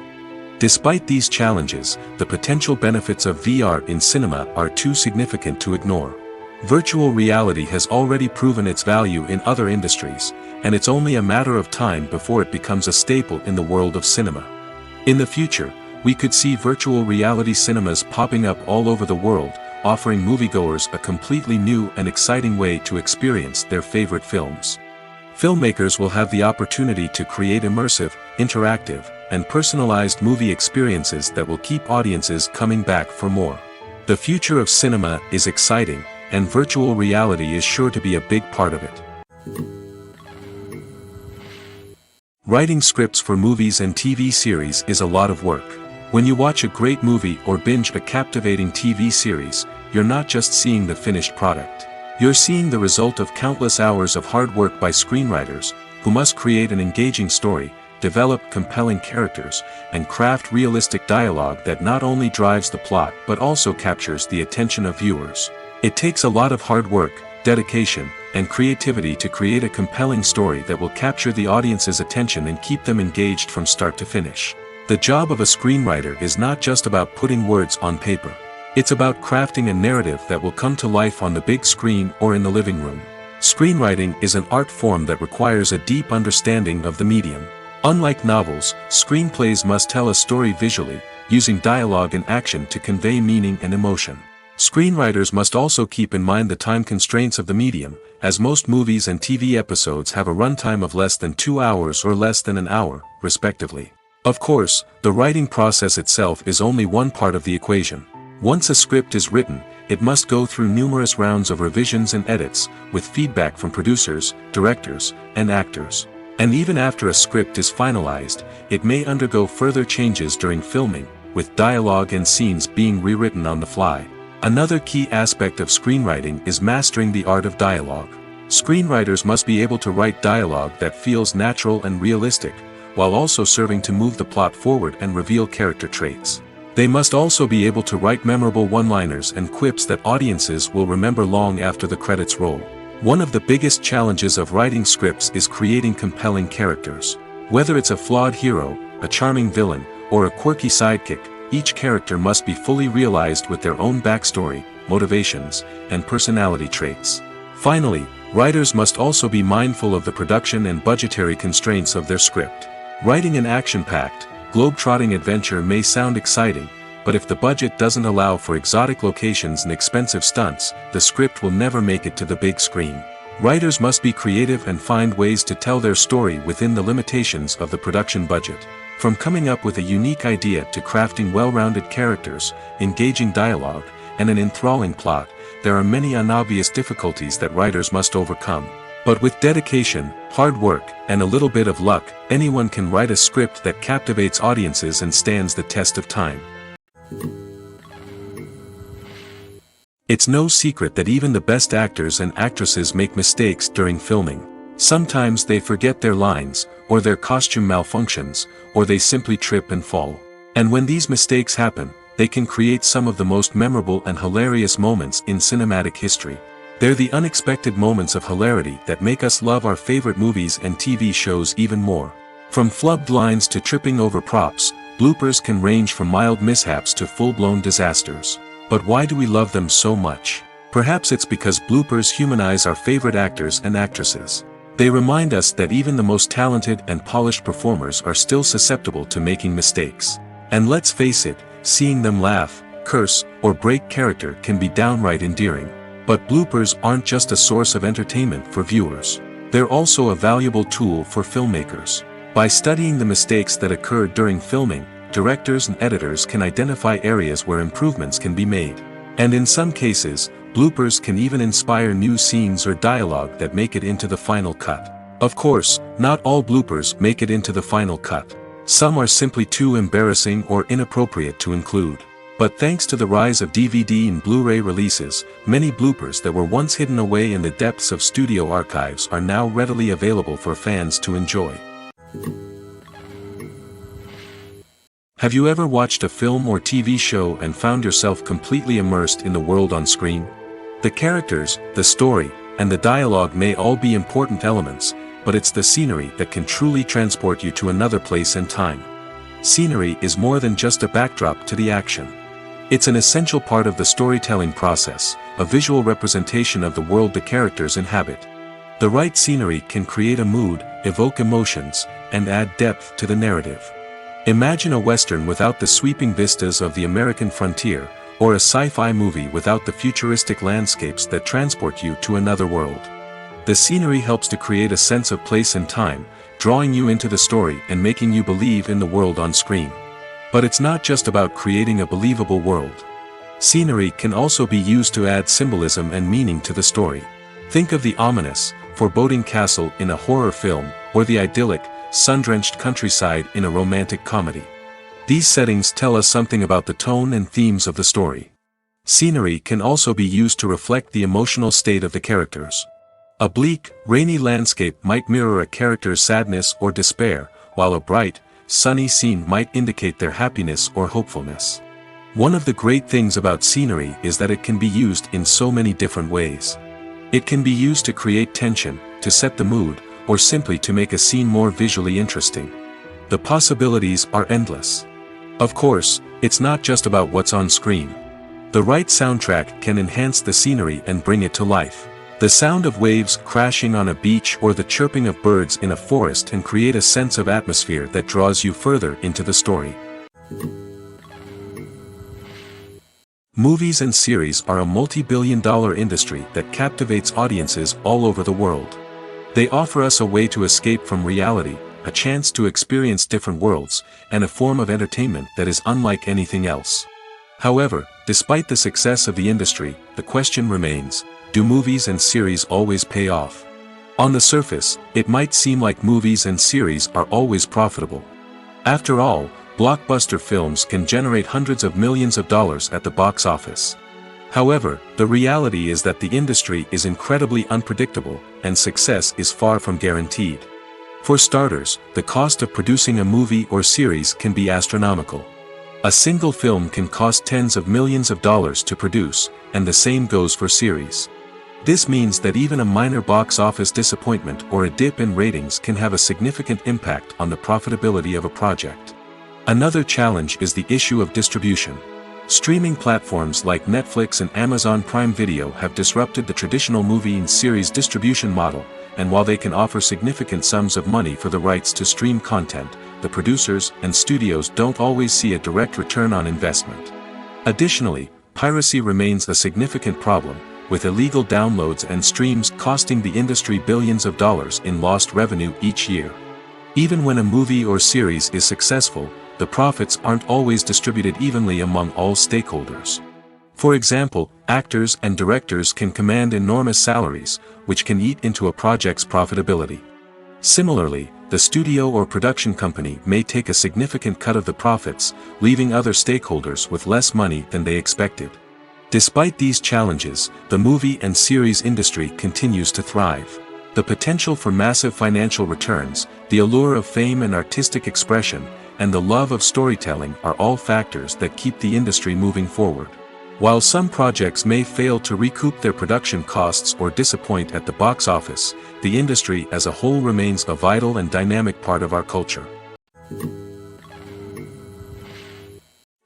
Despite these challenges, the potential benefits of VR in cinema are too significant to ignore. Virtual reality has already proven its value in other industries, and it's only a matter of time before it becomes a staple in the world of cinema. In the future, we could see virtual reality cinemas popping up all over the world, offering moviegoers a completely new and exciting way to experience their favorite films. Filmmakers will have the opportunity to create immersive, interactive, and personalized movie experiences that will keep audiences coming back for more. The future of cinema is exciting, and virtual reality is sure to be a big part of it. Writing scripts for movies and TV series is a lot of work. When you watch a great movie or binge a captivating TV series, you're not just seeing the finished product. You're seeing the result of countless hours of hard work by screenwriters, who must create an engaging story, develop compelling characters, and craft realistic dialogue that not only drives the plot but also captures the attention of viewers. It takes a lot of hard work, dedication, and creativity to create a compelling story that will capture the audience's attention and keep them engaged from start to finish. The job of a screenwriter is not just about putting words on paper. It's about crafting a narrative that will come to life on the big screen or in the living room. Screenwriting is an art form that requires a deep understanding of the medium. Unlike novels, screenplays must tell a story visually, using dialogue and action to convey meaning and emotion. Screenwriters must also keep in mind the time constraints of the medium, as most movies and TV episodes have a runtime of less than 2 hours or less than an hour, respectively. Of course, the writing process itself is only one part of the equation. Once a script is written, it must go through numerous rounds of revisions and edits, with feedback from producers, directors, and actors. And even after a script is finalized, it may undergo further changes during filming, with dialogue and scenes being rewritten on the fly. Another key aspect of screenwriting is mastering the art of dialogue. Screenwriters must be able to write dialogue that feels natural and realistic, while also serving to move the plot forward and reveal character traits. They must also be able to write memorable one-liners and quips that audiences will remember long after the credits roll. One of the biggest challenges of writing scripts is creating compelling characters. Whether it's a flawed hero, a charming villain, or a quirky sidekick, each character must be fully realized with their own backstory, motivations, and personality traits. Finally, writers must also be mindful of the production and budgetary constraints of their script. Writing an action-packed, globe-trotting adventure may sound exciting, but if the budget doesn't allow for exotic locations and expensive stunts, the script will never make it to the big screen. Writers must be creative and find ways to tell their story within the limitations of the production budget. From coming up with a unique idea to crafting well-rounded characters, engaging dialogue, and an enthralling plot, there are many unobvious difficulties that writers must overcome. But with dedication, hard work, and a little bit of luck, anyone can write a script that captivates audiences and stands the test of time. It's no secret that even the best actors and actresses make mistakes during filming. Sometimes they forget their lines, or their costume malfunctions, or they simply trip and fall. And when these mistakes happen, they can create some of the most memorable and hilarious moments in cinematic history. They're the unexpected moments of hilarity that make us love our favorite movies and TV shows even more. From flubbed lines to tripping over props, bloopers can range from mild mishaps to full-blown disasters. But why do we love them so much? Perhaps it's because bloopers humanize our favorite actors and actresses. They remind us that even the most talented and polished performers are still susceptible to making mistakes. And let's face it, seeing them laugh, curse, or break character can be downright endearing. But bloopers aren't just a source of entertainment for viewers. They're also a valuable tool for filmmakers. By studying the mistakes that occurred during filming, directors and editors can identify areas where improvements can be made. And in some cases, bloopers can even inspire new scenes or dialogue that make it into the final cut. Of course, not all bloopers make it into the final cut. Some are simply too embarrassing or inappropriate to include. But thanks to the rise of DVD and Blu-ray releases, many bloopers that were once hidden away in the depths of studio archives are now readily available for fans to enjoy. Have you ever watched a film or TV show and found yourself completely immersed in the world on screen? The characters, the story, and the dialogue may all be important elements, but it's the scenery that can truly transport you to another place and time. Scenery is more than just a backdrop to the action. It's an essential part of the storytelling process, a visual representation of the world the characters inhabit. The right scenery can create a mood, evoke emotions, and add depth to the narrative. Imagine a Western without the sweeping vistas of the American frontier, or a sci-fi movie without the futuristic landscapes that transport you to another world. The scenery helps to create a sense of place and time, drawing you into the story and making you believe in the world on screen. But it's not just about creating a believable world. Scenery can also be used to add symbolism and meaning to the story. Think of the ominous, foreboding castle in a horror film, or the idyllic, sun-drenched countryside in a romantic comedy. These settings tell us something about the tone and themes of the story. Scenery can also be used to reflect the emotional state of the characters. A bleak, rainy landscape might mirror a character's sadness or despair, while a bright, sunny scene might indicate their happiness or hopefulness. One of the great things about scenery is that it can be used in so many different ways. It can be used to create tension, to set the mood, or simply to make a scene more visually interesting. The possibilities are endless. Of course, it's not just about what's on screen. The right soundtrack can enhance the scenery and bring it to life. The sound of waves crashing on a beach or the chirping of birds in a forest can create a sense of atmosphere that draws you further into the story. Movies and series are a multi-billion-dollar industry that captivates audiences all over the world. They offer us a way to escape from reality, a chance to experience different worlds, and a form of entertainment that is unlike anything else. However, despite the success of the industry, the question remains, do movies and series always pay off? On the surface, it might seem like movies and series are always profitable. After all, blockbuster films can generate hundreds of millions of dollars at the box office. However, the reality is that the industry is incredibly unpredictable, and success is far from guaranteed. For starters, the cost of producing a movie or series can be astronomical. A single film can cost tens of millions of dollars to produce, and the same goes for series. This means that even a minor box office disappointment or a dip in ratings can have a significant impact on the profitability of a project. Another challenge is the issue of distribution. Streaming platforms like Netflix and Amazon Prime Video have disrupted the traditional movie and series distribution model, and while they can offer significant sums of money for the rights to stream content, the producers and studios don't always see a direct return on investment. Additionally, piracy remains a significant problem, with illegal downloads and streams costing the industry billions of dollars in lost revenue each year. Even when a movie or series is successful, the profits aren't always distributed evenly among all stakeholders. For example, actors and directors can command enormous salaries, which can eat into a project's profitability. Similarly, the studio or production company may take a significant cut of the profits, leaving other stakeholders with less money than they expected. Despite these challenges, the movie and series industry continues to thrive. The potential for massive financial returns, the allure of fame and artistic expression, and the love of storytelling are all factors that keep the industry moving forward. While some projects may fail to recoup their production costs or disappoint at the box office, the industry as a whole remains a vital and dynamic part of our culture.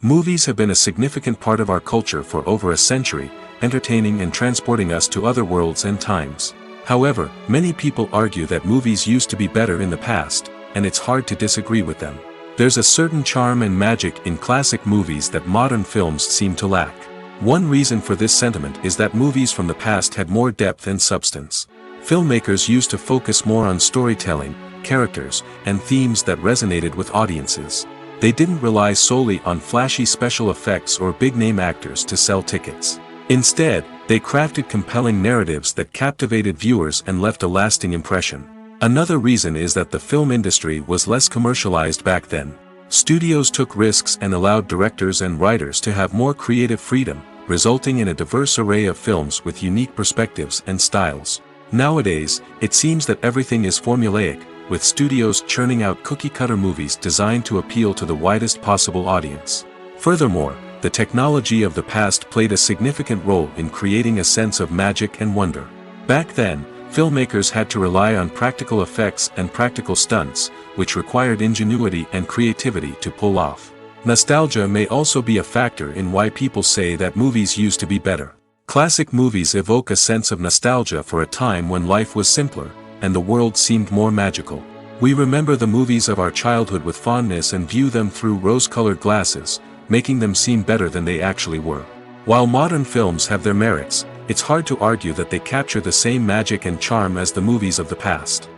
Movies have been a significant part of our culture for over a century, entertaining and transporting us to other worlds and times. However, many people argue that movies used to be better in the past, and it's hard to disagree with them. There's a certain charm and magic in classic movies that modern films seem to lack. One reason for this sentiment is that movies from the past had more depth and substance. Filmmakers used to focus more on storytelling, characters, and themes that resonated with audiences. They didn't rely solely on flashy special effects or big-name actors to sell tickets. Instead, they crafted compelling narratives that captivated viewers and left a lasting impression. Another reason is that the film industry was less commercialized back then. Studios took risks and allowed directors and writers to have more creative freedom, resulting in a diverse array of films with unique perspectives and styles. Nowadays, it seems that everything is formulaic, with studios churning out cookie-cutter movies designed to appeal to the widest possible audience. Furthermore, the technology of the past played a significant role in creating a sense of magic and wonder. Back then, filmmakers had to rely on practical effects and practical stunts, which required ingenuity and creativity to pull off. Nostalgia may also be a factor in why people say that movies used to be better. Classic movies evoke a sense of nostalgia for a time when life was simpler, and the world seemed more magical. We remember the movies of our childhood with fondness and view them through rose-colored glasses, making them seem better than they actually were. While modern films have their merits, it's hard to argue that they capture the same magic and charm as the movies of the past.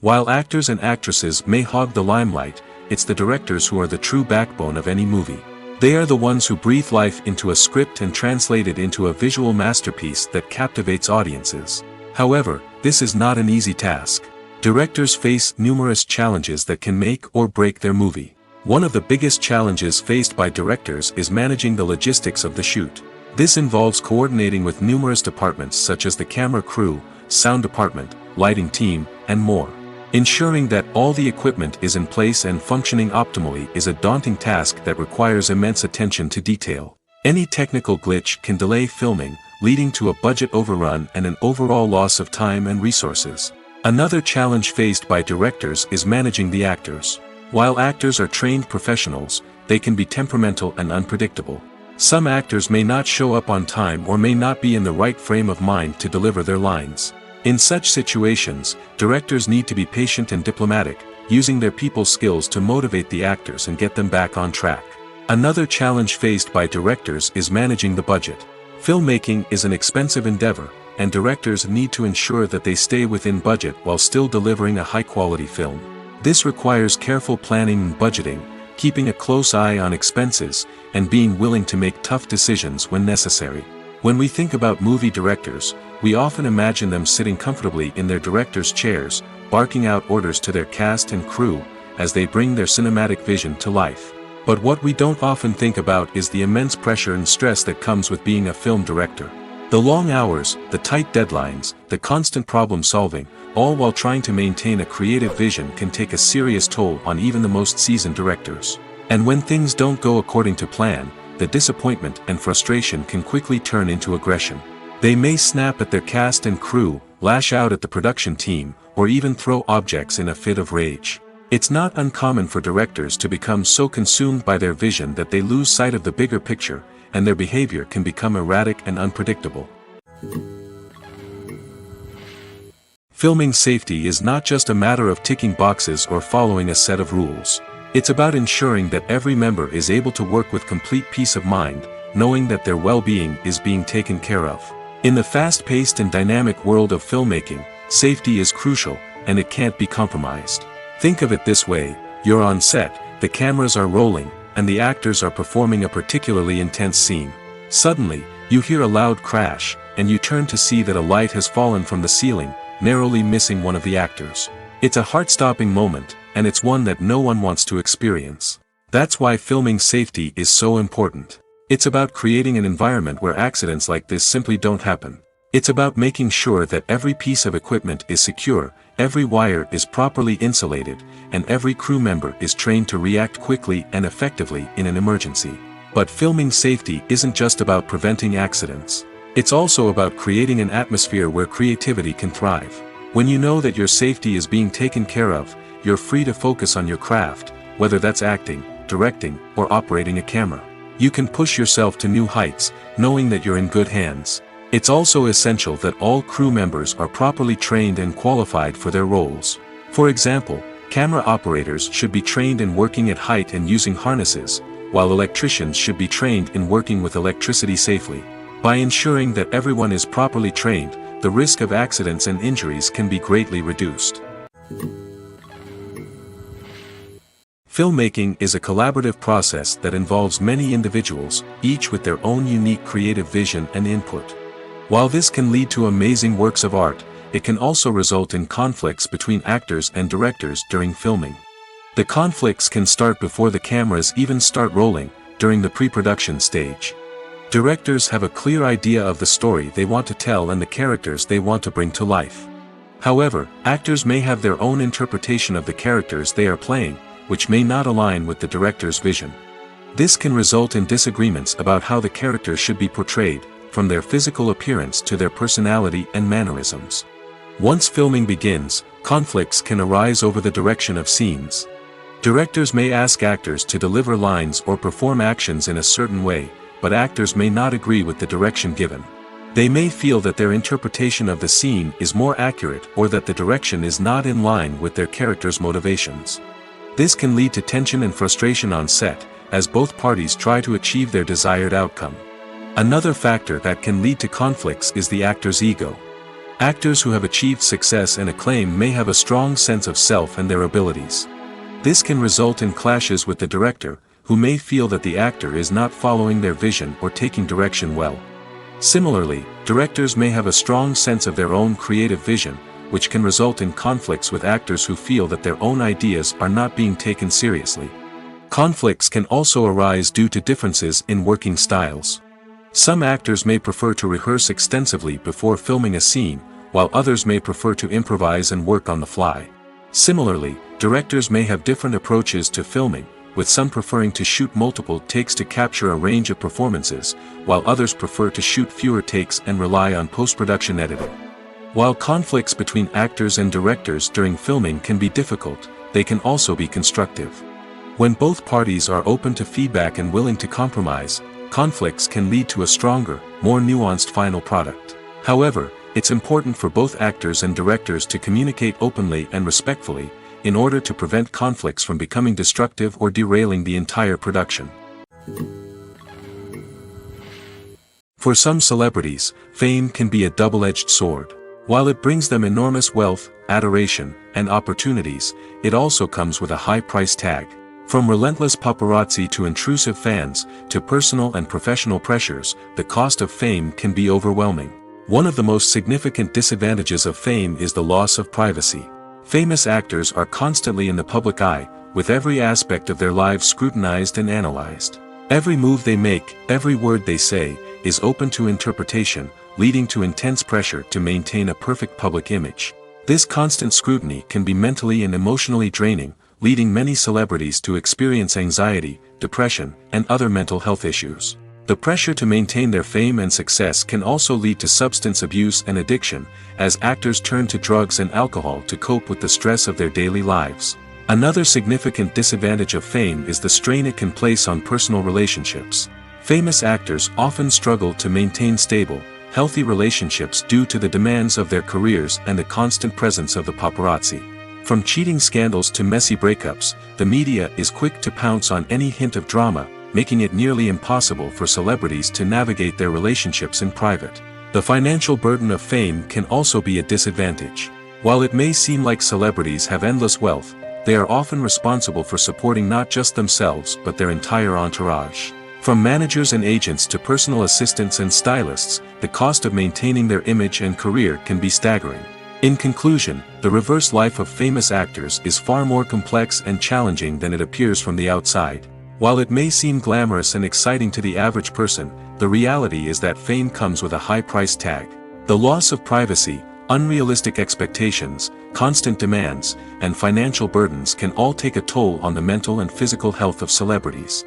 While actors and actresses may hog the limelight, it's the directors who are the true backbone of any movie. They are the ones who breathe life into a script and translate it into a visual masterpiece that captivates audiences. However, this is not an easy task. Directors face numerous challenges that can make or break their movie. One of the biggest challenges faced by directors is managing the logistics of the shoot. This involves coordinating with numerous departments such as the camera crew, sound department, lighting team, and more. Ensuring that all the equipment is in place and functioning optimally is a daunting task that requires immense attention to detail. Any technical glitch can delay filming, leading to a budget overrun and an overall loss of time and resources. Another challenge faced by directors is managing the actors. While actors are trained professionals, they can be temperamental and unpredictable. Some actors may not show up on time or may not be in the right frame of mind to deliver their lines. In such situations, directors need to be patient and diplomatic, using their people skills to motivate the actors and get them back on track. Another challenge faced by directors is managing the budget. Filmmaking is an expensive endeavor, and directors need to ensure that they stay within budget while still delivering a high-quality film. This requires careful planning and budgeting, keeping a close eye on expenses, and being willing to make tough decisions when necessary. When we think about movie directors, we often imagine them sitting comfortably in their director's chairs, barking out orders to their cast and crew, as they bring their cinematic vision to life. But what we don't often think about is the immense pressure and stress that comes with being a film director. The long hours, the tight deadlines, the constant problem solving, all while trying to maintain a creative vision can take a serious toll on even the most seasoned directors. And when things don't go according to plan, the disappointment and frustration can quickly turn into aggression. They may snap at their cast and crew, lash out at the production team, or even throw objects in a fit of rage. It's not uncommon for directors to become so consumed by their vision that they lose sight of the bigger picture, and their behavior can become erratic and unpredictable. Filming safety is not just a matter of ticking boxes or following a set of rules. It's about ensuring that every member is able to work with complete peace of mind, knowing that their well-being is being taken care of. In the fast-paced and dynamic world of filmmaking, safety is crucial, and it can't be compromised. Think of it this way: you're on set, the cameras are rolling, and the actors are performing a particularly intense scene. Suddenly, you hear a loud crash, and you turn to see that a light has fallen from the ceiling, narrowly missing one of the actors. It's a heart-stopping moment, and it's one that no one wants to experience. That's why filming safety is so important. It's about creating an environment where accidents like this simply don't happen. It's about making sure that every piece of equipment is secure, every wire is properly insulated, and every crew member is trained to react quickly and effectively in an emergency. But filming safety isn't just about preventing accidents. It's also about creating an atmosphere where creativity can thrive. When you know that your safety is being taken care of, you're free to focus on your craft, whether that's acting, directing, or operating a camera. You can push yourself to new heights, knowing that you're in good hands. It's also essential that all crew members are properly trained and qualified for their roles. For example, camera operators should be trained in working at height and using harnesses, while electricians should be trained in working with electricity safely. By ensuring that everyone is properly trained, the risk of accidents and injuries can be greatly reduced. Filmmaking is a collaborative process that involves many individuals, each with their own unique creative vision and input. While this can lead to amazing works of art, it can also result in conflicts between actors and directors during filming. The conflicts can start before the cameras even start rolling, during the pre-production stage. Directors have a clear idea of the story they want to tell and the characters they want to bring to life. However, actors may have their own interpretation of the characters they are playing, which may not align with the director's vision. This can result in disagreements about how the characters should be portrayed, from their physical appearance to their personality and mannerisms. Once filming begins, conflicts can arise over the direction of scenes. Directors may ask actors to deliver lines or perform actions in a certain way, but actors may not agree with the direction given. They may feel that their interpretation of the scene is more accurate or that the direction is not in line with their character's motivations. This can lead to tension and frustration on set, as both parties try to achieve their desired outcome. Another factor that can lead to conflicts is the actor's ego. Actors who have achieved success and acclaim may have a strong sense of self and their abilities. This can result in clashes with the director, who may feel that the actor is not following their vision or taking direction well. Similarly, directors may have a strong sense of their own creative vision, which can result in conflicts with actors who feel that their own ideas are not being taken seriously. Conflicts can also arise due to differences in working styles. Some actors may prefer to rehearse extensively before filming a scene, while others may prefer to improvise and work on the fly. Similarly, directors may have different approaches to filming, with some preferring to shoot multiple takes to capture a range of performances, while others prefer to shoot fewer takes and rely on post-production editing. While conflicts between actors and directors during filming can be difficult, they can also be constructive. When both parties are open to feedback and willing to compromise, conflicts can lead to a stronger, more nuanced final product. However, it's important for both actors and directors to communicate openly and respectfully, in order to prevent conflicts from becoming destructive or derailing the entire production. For some celebrities, fame can be a double-edged sword. While it brings them enormous wealth, adoration, and opportunities, it also comes with a high price tag. From relentless paparazzi to intrusive fans, to personal and professional pressures, the cost of fame can be overwhelming. One of the most significant disadvantages of fame is the loss of privacy. Famous actors are constantly in the public eye, with every aspect of their lives scrutinized and analyzed. Every move they make, every word they say, is open to interpretation, leading to intense pressure to maintain a perfect public image. This constant scrutiny can be mentally and emotionally draining, leading many celebrities to experience anxiety, depression, and other mental health issues. The pressure to maintain their fame and success can also lead to substance abuse and addiction, as actors turn to drugs and alcohol to cope with the stress of their daily lives. Another significant disadvantage of fame is the strain it can place on personal relationships. Famous actors often struggle to maintain stable, healthy relationships due to the demands of their careers and the constant presence of the paparazzi. From cheating scandals to messy breakups, the media is quick to pounce on any hint of drama, making it nearly impossible for celebrities to navigate their relationships in private. The financial burden of fame can also be a disadvantage. While it may seem like celebrities have endless wealth, they are often responsible for supporting not just themselves but their entire entourage. From managers and agents to personal assistants and stylists, the cost of maintaining their image and career can be staggering. In conclusion, the reverse life of famous actors is far more complex and challenging than it appears from the outside. While it may seem glamorous and exciting to the average person, the reality is that fame comes with a high price tag. The loss of privacy, unrealistic expectations, constant demands, and financial burdens can all take a toll on the mental and physical health of celebrities.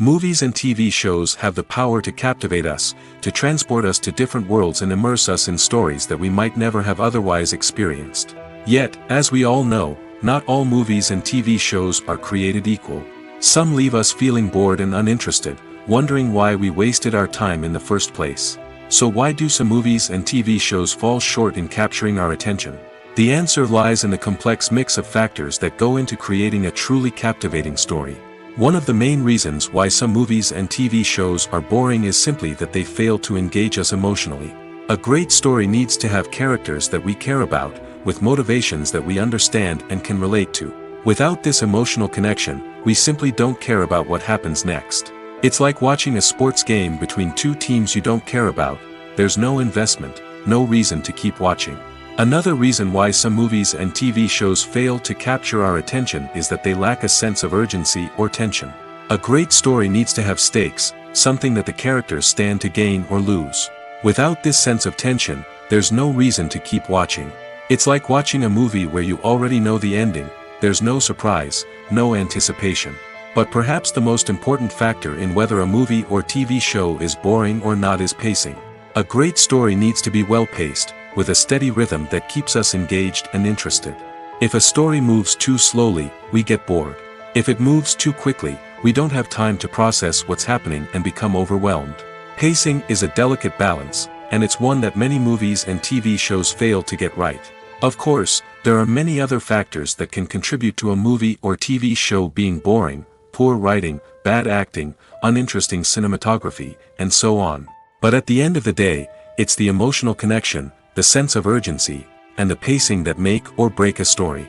Movies and TV shows have the power to captivate us, to transport us to different worlds and immerse us in stories that we might never have otherwise experienced. Yet, as we all know, not all movies and TV shows are created equal. Some leave us feeling bored and uninterested, wondering why we wasted our time in the first place. So why do some movies and TV shows fall short in capturing our attention? The answer lies in the complex mix of factors that go into creating a truly captivating story. One of the main reasons why some movies and TV shows are boring is simply that they fail to engage us emotionally. A great story needs to have characters that we care about, with motivations that we understand and can relate to. Without this emotional connection, we simply don't care about what happens next. It's like watching a sports game between two teams you don't care about. There's no investment, no reason to keep watching. Another reason why some movies and TV shows fail to capture our attention is that they lack a sense of urgency or tension. A great story needs to have stakes, something that the characters stand to gain or lose. Without this sense of tension, there's no reason to keep watching. It's like watching a movie where you already know the ending. There's no surprise, no anticipation. But perhaps the most important factor in whether a movie or TV show is boring or not is pacing. A great story needs to be well-paced, with a steady rhythm that keeps us engaged and interested. If a story moves too slowly, we get bored. If it moves too quickly, we don't have time to process what's happening and become overwhelmed. Pacing is a delicate balance, and it's one that many movies and TV shows fail to get right. Of course, there are many other factors that can contribute to a movie or TV show being boring: poor writing, bad acting, uninteresting cinematography, and so on. But at the end of the day, it's the emotional connection, the sense of urgency, and the pacing that make or break a story.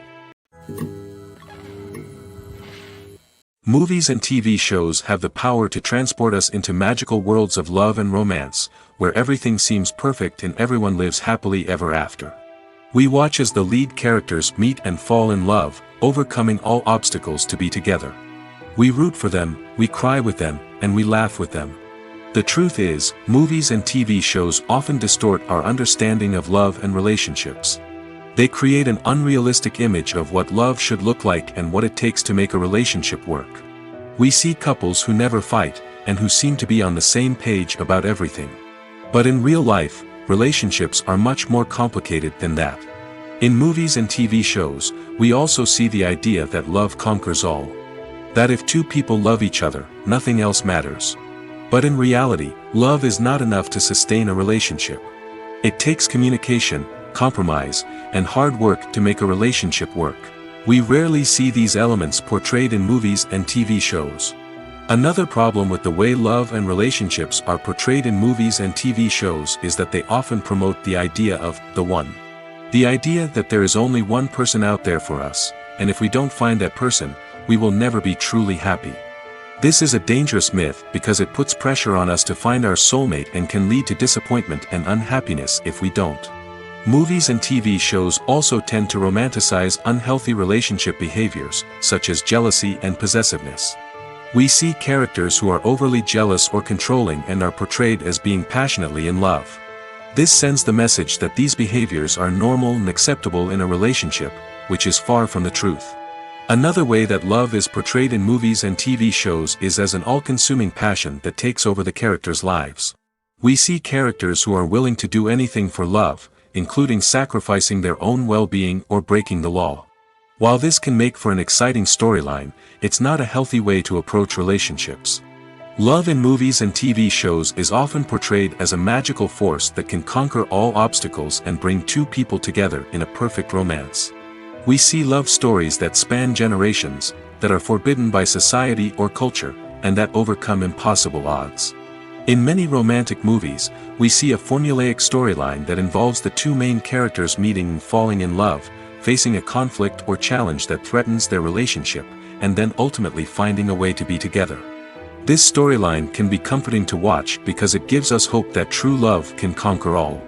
Movies and TV shows have the power to transport us into magical worlds of love and romance, where everything seems perfect and everyone lives happily ever after. We watch as the lead characters meet and fall in love, overcoming all obstacles to be together. We root for them, we cry with them, and we laugh with them. The truth is, movies and TV shows often distort our understanding of love and relationships. They create an unrealistic image of what love should look like and what it takes to make a relationship work. We see couples who never fight, and who seem to be on the same page about everything. But in real life, relationships are much more complicated than that. In movies and TV shows, we also see the idea that love conquers all. That if two people love each other, nothing else matters. But in reality, love is not enough to sustain a relationship. It takes communication, compromise, and hard work to make a relationship work. We rarely see these elements portrayed in movies and TV shows. Another problem with the way love and relationships are portrayed in movies and TV shows is that they often promote the idea of the one. The idea that there is only one person out there for us, and if we don't find that person, we will never be truly happy. This is a dangerous myth because it puts pressure on us to find our soulmate and can lead to disappointment and unhappiness if we don't. Movies and TV shows also tend to romanticize unhealthy relationship behaviors, such as jealousy and possessiveness. We see characters who are overly jealous or controlling and are portrayed as being passionately in love. This sends the message that these behaviors are normal and acceptable in a relationship, which is far from the truth. Another way that love is portrayed in movies and TV shows is as an all-consuming passion that takes over the characters' lives. We see characters who are willing to do anything for love, including sacrificing their own well-being or breaking the law. While this can make for an exciting storyline, it's not a healthy way to approach relationships. Love in movies and TV shows is often portrayed as a magical force that can conquer all obstacles and bring two people together in a perfect romance. We see love stories that span generations, that are forbidden by society or culture, and that overcome impossible odds. In many romantic movies, we see a formulaic storyline that involves the two main characters meeting and falling in love, facing a conflict or challenge that threatens their relationship, and then ultimately finding a way to be together. This storyline can be comforting to watch because it gives us hope that true love can conquer all.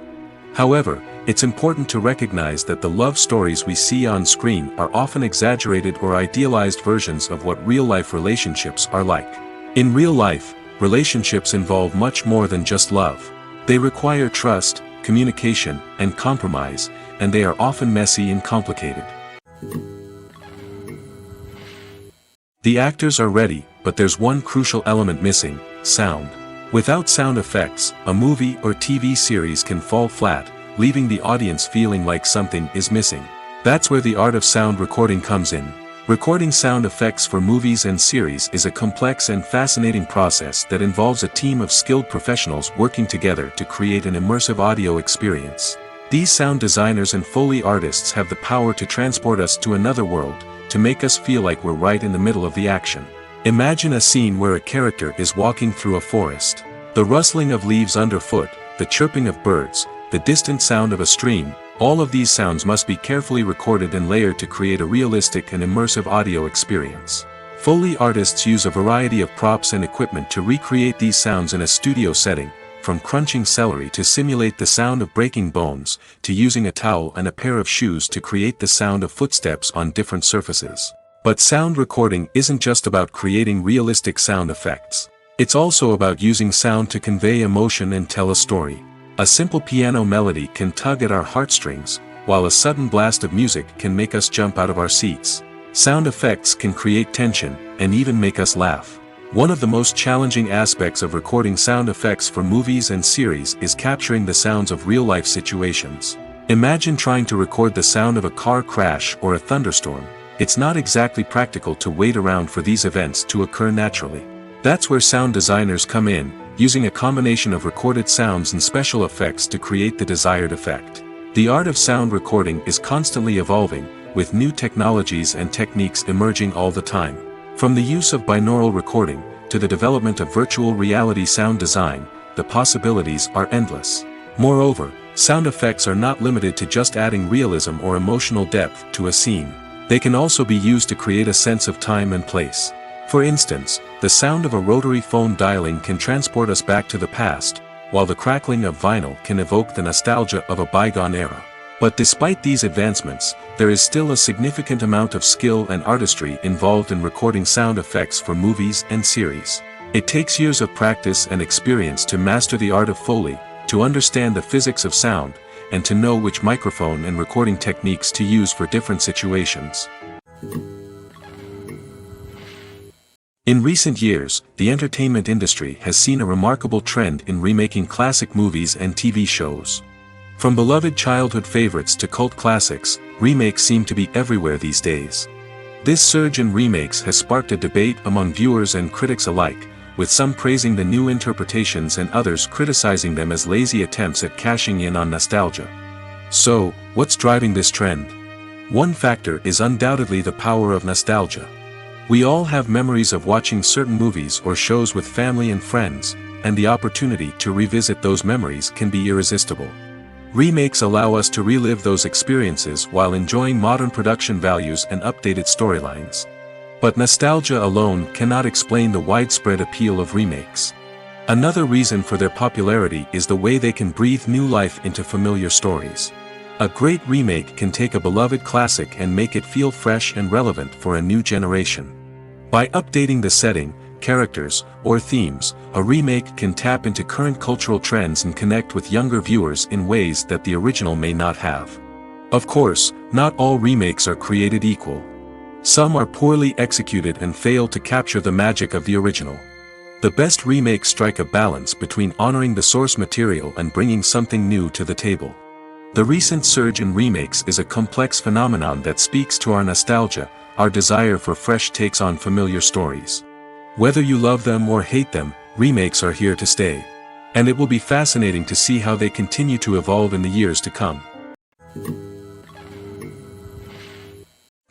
However, it's important to recognize that the love stories we see on screen are often exaggerated or idealized versions of what real-life relationships are like. In real life, relationships involve much more than just love. They require trust, communication, and compromise, and they are often messy and complicated. The actors are ready, but there's one crucial element missing: sound. Without sound effects, a movie or TV series can fall flat, leaving the audience feeling like something is missing. That's where the art of sound recording comes in. Recording sound effects for movies and series is a complex and fascinating process that involves a team of skilled professionals working together to create an immersive audio experience. These sound designers and Foley artists have the power to transport us to another world, to make us feel like we're right in the middle of the action. Imagine a scene where a character is walking through a forest. The rustling of leaves underfoot, the chirping of birds, the distant sound of a stream, all of these sounds must be carefully recorded and layered to create a realistic and immersive audio experience. Foley artists use a variety of props and equipment to recreate these sounds in a studio setting, from crunching celery to simulate the sound of breaking bones, to using a towel and a pair of shoes to create the sound of footsteps on different surfaces. But sound recording isn't just about creating realistic sound effects. It's also about using sound to convey emotion and tell a story. A simple piano melody can tug at our heartstrings, while a sudden blast of music can make us jump out of our seats. Sound effects can create tension, and even make us laugh. One of the most challenging aspects of recording sound effects for movies and series is capturing the sounds of real-life situations. Imagine trying to record the sound of a car crash or a thunderstorm. It's not exactly practical to wait around for these events to occur naturally. That's where sound designers come in, using a combination of recorded sounds and special effects to create the desired effect. The art of sound recording is constantly evolving, with new technologies and techniques emerging all the time. From the use of binaural recording, to the development of virtual reality sound design, the possibilities are endless. Moreover, sound effects are not limited to just adding realism or emotional depth to a scene. They can also be used to create a sense of time and place. For instance, the sound of a rotary phone dialing can transport us back to the past, while the crackling of vinyl can evoke the nostalgia of a bygone era. But despite these advancements, there is still a significant amount of skill and artistry involved in recording sound effects for movies and series. It takes years of practice and experience to master the art of Foley, to understand the physics of sound, and to know which microphone and recording techniques to use for different situations. In recent years, the entertainment industry has seen a remarkable trend in remaking classic movies and TV shows. From beloved childhood favorites to cult classics, remakes seem to be everywhere these days. This surge in remakes has sparked a debate among viewers and critics alike, with some praising the new interpretations and others criticizing them as lazy attempts at cashing in on nostalgia. So, what's driving this trend? One factor is undoubtedly the power of nostalgia. We all have memories of watching certain movies or shows with family and friends, and the opportunity to revisit those memories can be irresistible. Remakes allow us to relive those experiences while enjoying modern production values and updated storylines. But nostalgia alone cannot explain the widespread appeal of remakes. Another reason for their popularity is the way they can breathe new life into familiar stories. A great remake can take a beloved classic and make it feel fresh and relevant for a new generation. By updating the setting, characters, or themes, a remake can tap into current cultural trends and connect with younger viewers in ways that the original may not have. Of course, not all remakes are created equal. Some are poorly executed and fail to capture the magic of the original. The best remakes strike a balance between honoring the source material and bringing something new to the table. The recent surge in remakes is a complex phenomenon that speaks to our nostalgia, our desire for fresh takes on familiar stories. Whether you love them or hate them, remakes are here to stay. And it will be fascinating to see how they continue to evolve in the years to come.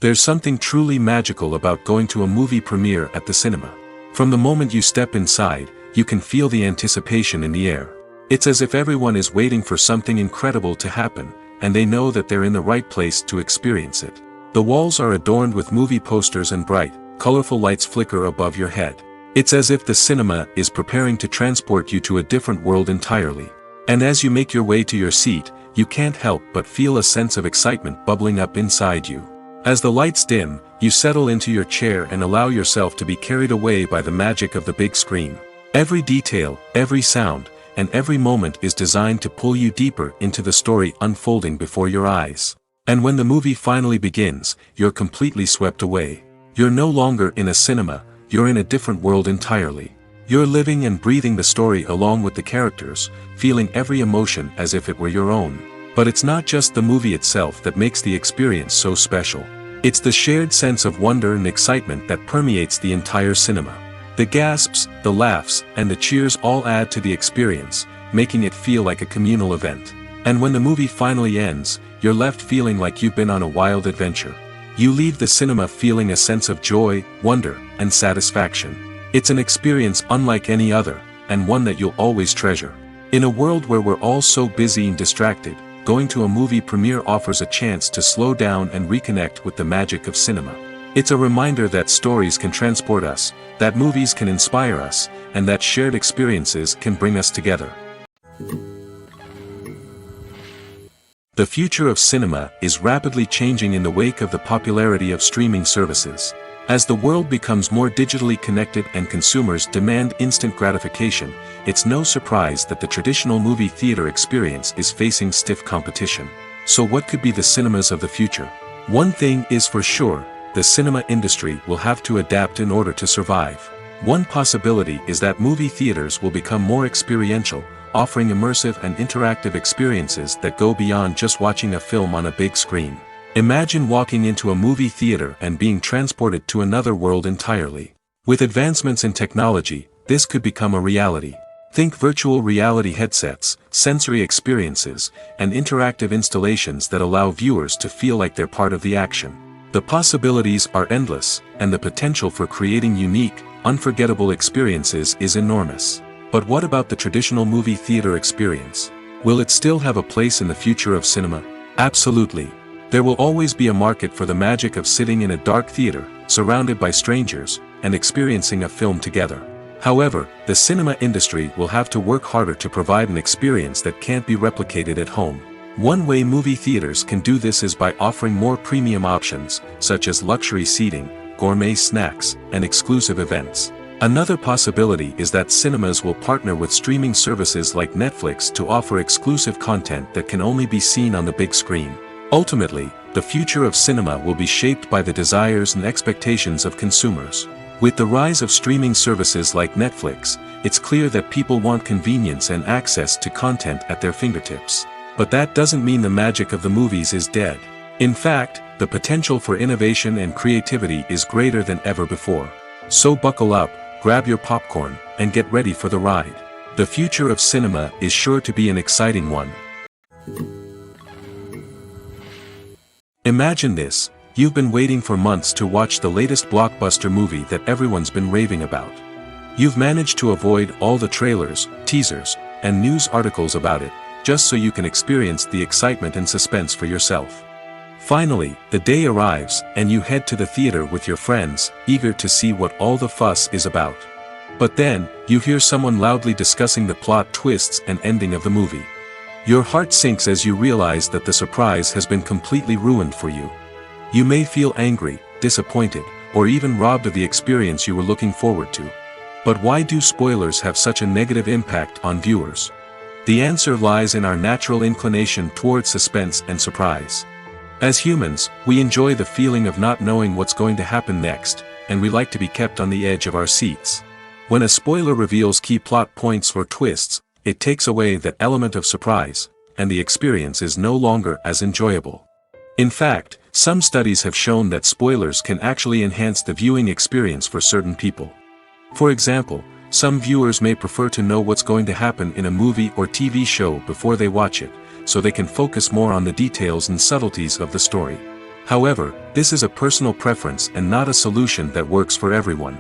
There's something truly magical about going to a movie premiere at the cinema. From the moment you step inside, you can feel the anticipation in the air. It's as if everyone is waiting for something incredible to happen, and they know that they're in the right place to experience it. The walls are adorned with movie posters and bright, colorful lights flicker above your head. It's as if the cinema is preparing to transport you to a different world entirely. And as you make your way to your seat, you can't help but feel a sense of excitement bubbling up inside you. As the lights dim, you settle into your chair and allow yourself to be carried away by the magic of the big screen. Every detail, every sound, and every moment is designed to pull you deeper into the story unfolding before your eyes. And when the movie finally begins, you're completely swept away. You're no longer in a cinema, you're in a different world entirely. You're living and breathing the story along with the characters, feeling every emotion as if it were your own. But it's not just the movie itself that makes the experience so special. It's the shared sense of wonder and excitement that permeates the entire cinema. The gasps, the laughs, and the cheers all add to the experience, making it feel like a communal event. And when the movie finally ends, you're left feeling like you've been on a wild adventure. You leave the cinema feeling a sense of joy, wonder, and satisfaction. It's an experience unlike any other, and one that you'll always treasure. In a world where we're all so busy and distracted, going to a movie premiere offers a chance to slow down and reconnect with the magic of cinema. It's a reminder that stories can transport us, that movies can inspire us, and that shared experiences can bring us together. The future of cinema is rapidly changing in the wake of the popularity of streaming services. As the world becomes more digitally connected and consumers demand instant gratification, it's no surprise that the traditional movie theater experience is facing stiff competition. So what could be the cinemas of the future? One thing is for sure, the cinema industry will have to adapt in order to survive. One possibility is that movie theaters will become more experiential, offering immersive and interactive experiences that go beyond just watching a film on a big screen. Imagine walking into a movie theater and being transported to another world entirely. With advancements in technology, this could become a reality. Think virtual reality headsets, sensory experiences, and interactive installations that allow viewers to feel like they're part of the action. The possibilities are endless, and the potential for creating unique, unforgettable experiences is enormous. But what about the traditional movie theater experience? Will it still have a place in the future of cinema? Absolutely. There will always be a market for the magic of sitting in a dark theater, surrounded by strangers, and experiencing a film together. However, the cinema industry will have to work harder to provide an experience that can't be replicated at home. One way movie theaters can do this is by offering more premium options, such as luxury seating, gourmet snacks, and exclusive events. Another possibility is that cinemas will partner with streaming services like Netflix to offer exclusive content that can only be seen on the big screen. Ultimately, the future of cinema will be shaped by the desires and expectations of consumers. With the rise of streaming services like Netflix, it's clear that people want convenience and access to content at their fingertips. But that doesn't mean the magic of the movies is dead. In fact, the potential for innovation and creativity is greater than ever before. So buckle up, grab your popcorn, and get ready for the ride. The future of cinema is sure to be an exciting one. Imagine this. You've been waiting for months to watch the latest blockbuster movie that everyone's been raving about. You've managed to avoid all the trailers, teasers, and news articles about it, just so you can experience the excitement and suspense for yourself. Finally, the day arrives, and you head to the theater with your friends, eager to see what all the fuss is about. But then, you hear someone loudly discussing the plot twists and ending of the movie. Your heart sinks as you realize that the surprise has been completely ruined for you. You may feel angry, disappointed, or even robbed of the experience you were looking forward to. But why do spoilers have such a negative impact on viewers? The answer lies in our natural inclination toward suspense and surprise. As humans, we enjoy the feeling of not knowing what's going to happen next, and we like to be kept on the edge of our seats. When a spoiler reveals key plot points or twists, it takes away that element of surprise, and the experience is no longer as enjoyable. In fact, some studies have shown that spoilers can actually enhance the viewing experience for certain people. For example, some viewers may prefer to know what's going to happen in a movie or TV show before they watch it, so they can focus more on the details and subtleties of the story. However, this is a personal preference and not a solution that works for everyone.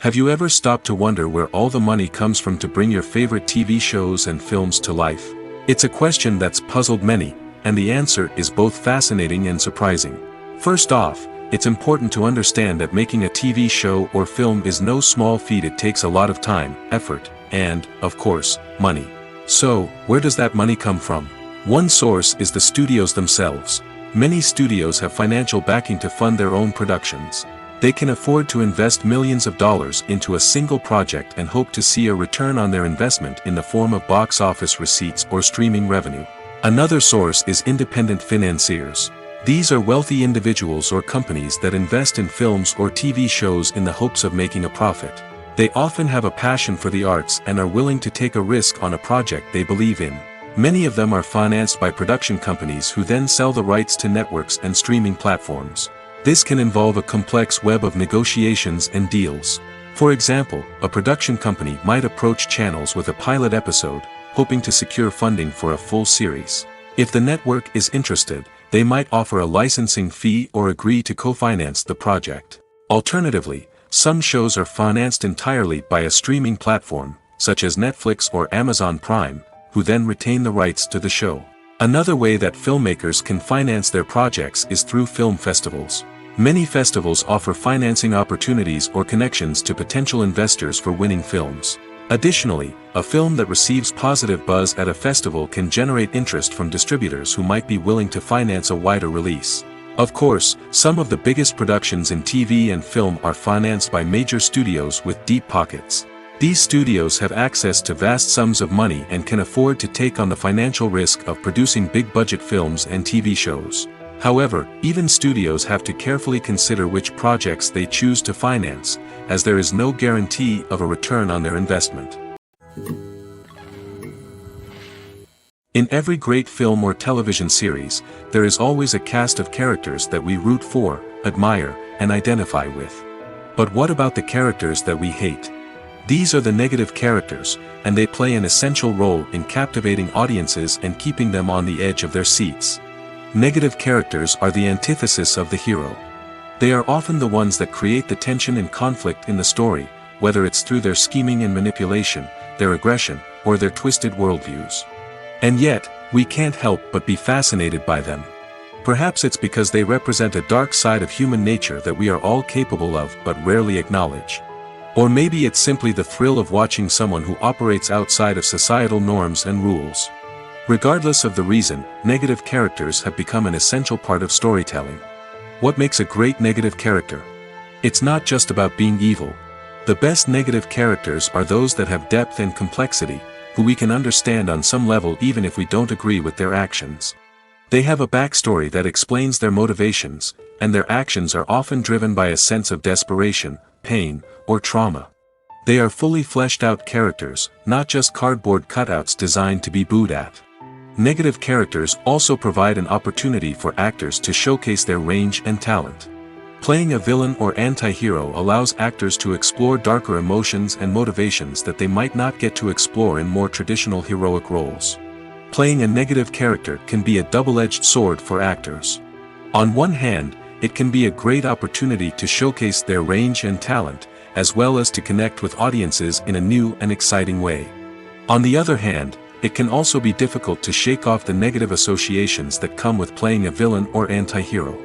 Have you ever stopped to wonder where all the money comes from to bring your favorite TV shows and films to life? It's a question that's puzzled many, and the answer is both fascinating and surprising. First off, it's important to understand that making a TV show or film is no small feat. It takes a lot of time, effort, and, of course, money. So, where does that money come from? One source is the studios themselves. Many studios have financial backing to fund their own productions. They can afford to invest millions of dollars into a single project and hope to see a return on their investment in the form of box office receipts or streaming revenue. Another source is independent financiers. These are wealthy individuals or companies that invest in films or TV shows in the hopes of making a profit. They often have a passion for the arts and are willing to take a risk on a project they believe in. Many of them are financed by production companies who then sell the rights to networks and streaming platforms. This can involve a complex web of negotiations and deals. For example, a production company might approach channels with a pilot episode, hoping to secure funding for a full series. If the network is interested, they might offer a licensing fee or agree to co-finance the project. Alternatively, some shows are financed entirely by a streaming platform, such as Netflix or Amazon Prime, who then retain the rights to the show. Another way that filmmakers can finance their projects is through film festivals. Many festivals offer financing opportunities or connections to potential investors for winning films. Additionally, a film that receives positive buzz at a festival can generate interest from distributors who might be willing to finance a wider release. Of course, some of the biggest productions in TV and film are financed by major studios with deep pockets. These studios have access to vast sums of money and can afford to take on the financial risk of producing big-budget films and TV shows. However, even studios have to carefully consider which projects they choose to finance, as there is no guarantee of a return on their investment. In every great film or television series, there is always a cast of characters that we root for, admire, and identify with. But what about the characters that we hate? These are the negative characters, and they play an essential role in captivating audiences and keeping them on the edge of their seats. Negative characters are the antithesis of the hero. They are often the ones that create the tension and conflict in the story, whether it's through their scheming and manipulation, their aggression, or their twisted worldviews. And yet, we can't help but be fascinated by them. Perhaps it's because they represent a dark side of human nature that we are all capable of but rarely acknowledge. Or maybe it's simply the thrill of watching someone who operates outside of societal norms and rules. Regardless of the reason, negative characters have become an essential part of storytelling. What makes a great negative character? It's not just about being evil. The best negative characters are those that have depth and complexity, who we can understand on some level even if we don't agree with their actions. They have a backstory that explains their motivations, and their actions are often driven by a sense of desperation, pain, or trauma. They are fully fleshed out characters, not just cardboard cutouts designed to be booed at. Negative characters also provide an opportunity for actors to showcase their range and talent. Playing a villain or anti-hero allows actors to explore darker emotions and motivations that they might not get to explore in more traditional heroic roles. Playing a negative character can be a double-edged sword for actors. On one hand, it can be a great opportunity to showcase their range and talent, as well as to connect with audiences in a new and exciting way. On the other hand, it can also be difficult to shake off the negative associations that come with playing a villain or anti-hero.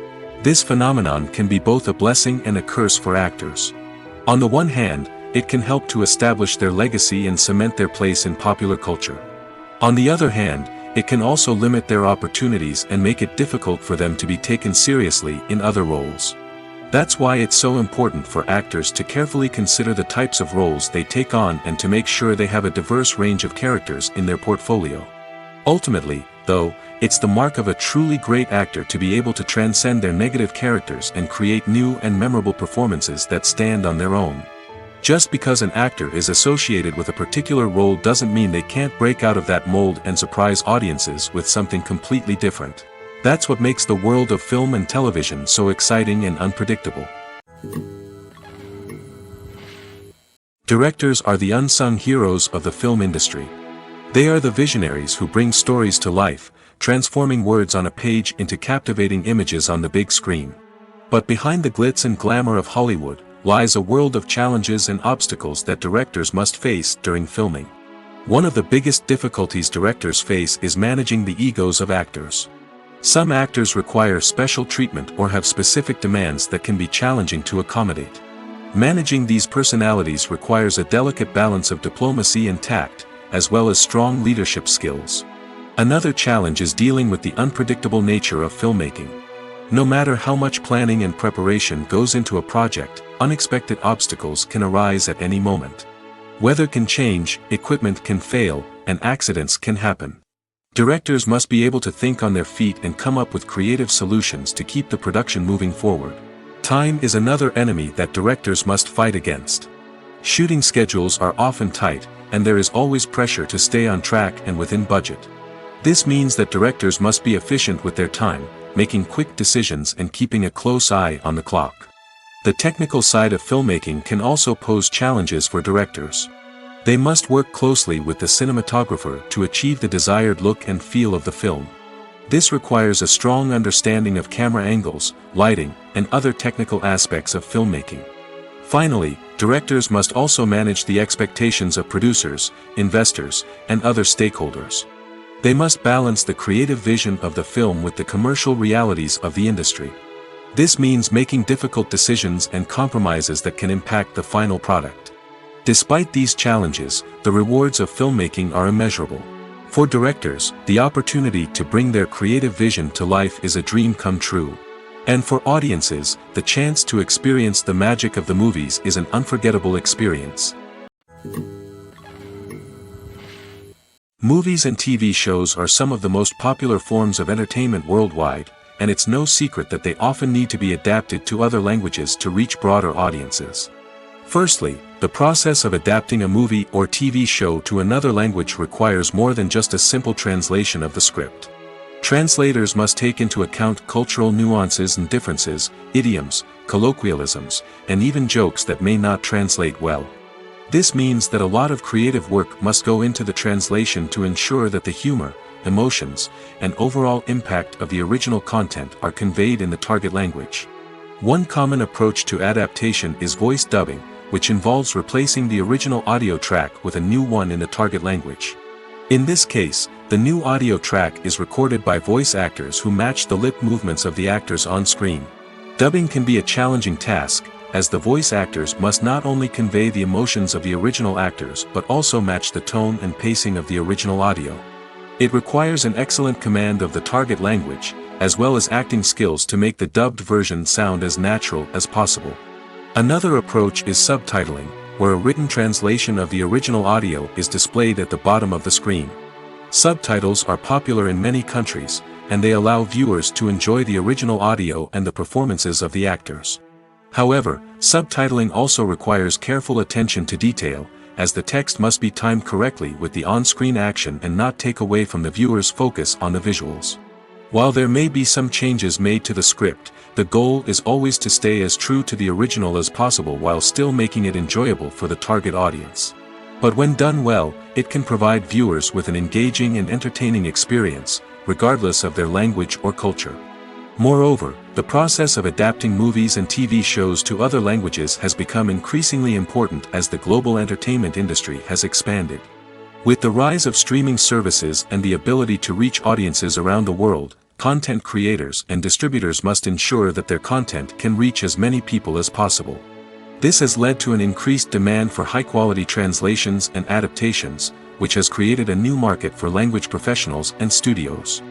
This phenomenon can be both a blessing and a curse for actors. On the one hand, it can help to establish their legacy and cement their place in popular culture. On the other hand, it can also limit their opportunities and make it difficult for them to be taken seriously in other roles. That's why it's so important for actors to carefully consider the types of roles they take on and to make sure they have a diverse range of characters in their portfolio. Ultimately, though, it's the mark of a truly great actor to be able to transcend their negative characters and create new and memorable performances that stand on their own. Just because an actor is associated with a particular role doesn't mean they can't break out of that mold and surprise audiences with something completely different. That's what makes the world of film and television so exciting and unpredictable. Directors are the unsung heroes of the film industry. They are the visionaries who bring stories to life, transforming words on a page into captivating images on the big screen. But behind the glitz and glamour of Hollywood lies a world of challenges and obstacles that directors must face during filming. One of the biggest difficulties directors face is managing the egos of actors. Some actors require special treatment or have specific demands that can be challenging to accommodate. Managing these personalities requires a delicate balance of diplomacy and tact, as well as strong leadership skills. Another challenge is dealing with the unpredictable nature of filmmaking. No matter how much planning and preparation goes into a project, unexpected obstacles can arise at any moment. Weather can change, equipment can fail, and accidents can happen. Directors must be able to think on their feet and come up with creative solutions to keep the production moving forward. Time is another enemy that directors must fight against. Shooting schedules are often tight, and there is always pressure to stay on track and within budget. This means that directors must be efficient with their time, making quick decisions and keeping a close eye on the clock. The technical side of filmmaking can also pose challenges for directors. They must work closely with the cinematographer to achieve the desired look and feel of the film. This requires a strong understanding of camera angles, lighting, and other technical aspects of filmmaking. Finally, directors must also manage the expectations of producers, investors, and other stakeholders. They must balance the creative vision of the film with the commercial realities of the industry. This means making difficult decisions and compromises that can impact the final product. Despite these challenges, the rewards of filmmaking are immeasurable. For directors, the opportunity to bring their creative vision to life is a dream come true. And for audiences, the chance to experience the magic of the movies is an unforgettable experience. Movies and TV shows are some of the most popular forms of entertainment worldwide, and it's no secret that they often need to be adapted to other languages to reach broader audiences. Firstly, the process of adapting a movie or TV show to another language requires more than just a simple translation of the script. Translators must take into account cultural nuances and differences, idioms, colloquialisms, and even jokes that may not translate well. This means that a lot of creative work must go into the translation to ensure that the humor, emotions, and overall impact of the original content are conveyed in the target language. One common approach to adaptation is voice dubbing, which involves replacing the original audio track with a new one in the target language. In this case, the new audio track is recorded by voice actors who match the lip movements of the actors on screen. Dubbing can be a challenging task, as the voice actors must not only convey the emotions of the original actors but also match the tone and pacing of the original audio. It requires an excellent command of the target language, as well as acting skills to make the dubbed version sound as natural as possible. Another approach is subtitling, where a written translation of the original audio is displayed at the bottom of the screen. Subtitles are popular in many countries, and they allow viewers to enjoy the original audio and the performances of the actors. However, subtitling also requires careful attention to detail, as the text must be timed correctly with the on-screen action and not take away from the viewer's focus on the visuals. While there may be some changes made to the script, the goal is always to stay as true to the original as possible while still making it enjoyable for the target audience. But when done well, it can provide viewers with an engaging and entertaining experience, regardless of their language or culture. Moreover, the process of adapting movies and TV shows to other languages has become increasingly important as the global entertainment industry has expanded. With the rise of streaming services and the ability to reach audiences around the world, content creators and distributors must ensure that their content can reach as many people as possible. This has led to an increased demand for high-quality translations and adaptations, which has created a new market for language professionals and studios.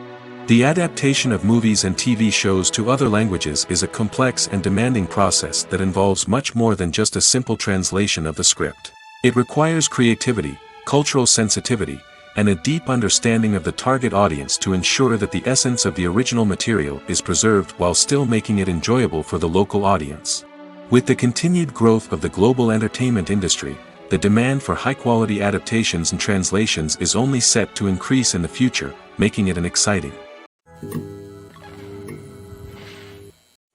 The adaptation of movies and TV shows to other languages is a complex and demanding process that involves much more than just a simple translation of the script. It requires creativity, cultural sensitivity, and a deep understanding of the target audience to ensure that the essence of the original material is preserved while still making it enjoyable for the local audience. With the continued growth of the global entertainment industry, the demand for high-quality adaptations and translations is only set to increase in the future, making it exciting.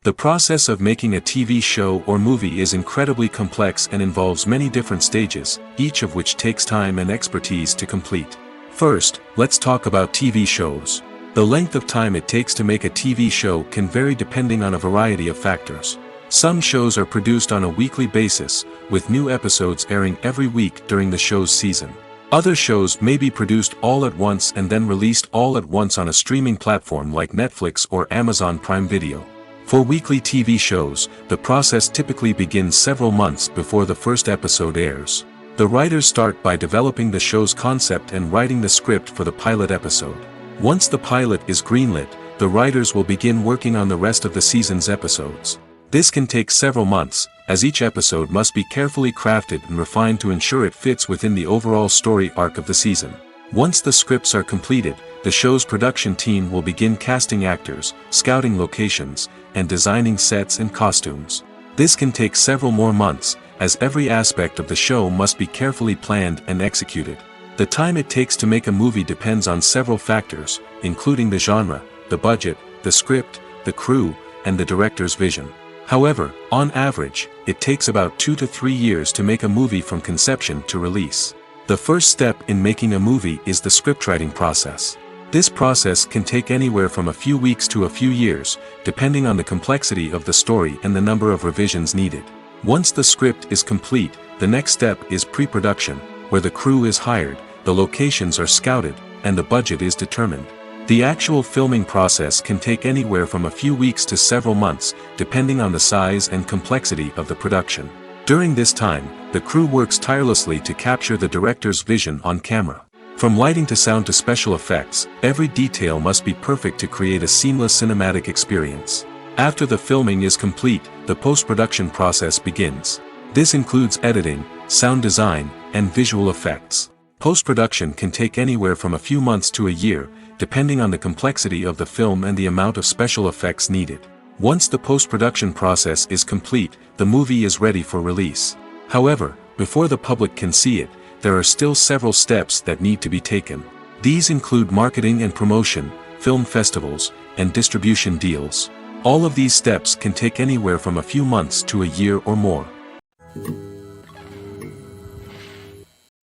The process of making a TV show or movie is incredibly complex and involves many different stages, each of which takes time and expertise to complete. First, let's talk about TV shows. The length of time it takes to make a TV show can vary depending on a variety of factors. Some shows are produced on a weekly basis, with new episodes airing every week during the show's season. Other shows may be produced all at once and then released all at once on a streaming platform like Netflix or Amazon Prime Video. For weekly TV shows, the process typically begins several months before the first episode airs. The writers start by developing the show's concept and writing the script for the pilot episode. Once the pilot is greenlit, the writers will begin working on the rest of the season's episodes. This can take several months, as each episode must be carefully crafted and refined to ensure it fits within the overall story arc of the season. Once the scripts are completed, the show's production team will begin casting actors, scouting locations, and designing sets and costumes. This can take several more months, as every aspect of the show must be carefully planned and executed. The time it takes to make a movie depends on several factors, including the genre, the budget, the script, the crew, and the director's vision. However, on average, it takes about 2 to 3 years to make a movie from conception to release. The first step in making a movie is the scriptwriting process. This process can take anywhere from a few weeks to a few years, depending on the complexity of the story and the number of revisions needed. Once the script is complete, the next step is pre-production, where the crew is hired, the locations are scouted, and the budget is determined. The actual filming process can take anywhere from a few weeks to several months, depending on the size and complexity of the production. During this time, the crew works tirelessly to capture the director's vision on camera. From lighting to sound to special effects, every detail must be perfect to create a seamless cinematic experience. After the filming is complete, the post-production process begins. This includes editing, sound design, and visual effects. Post-production can take anywhere from a few months to a year, depending on the complexity of the film and the amount of special effects needed. Once the post-production process is complete, the movie is ready for release. However, before the public can see it, there are still several steps that need to be taken. These include marketing and promotion, film festivals, and distribution deals. All of these steps can take anywhere from a few months to a year or more.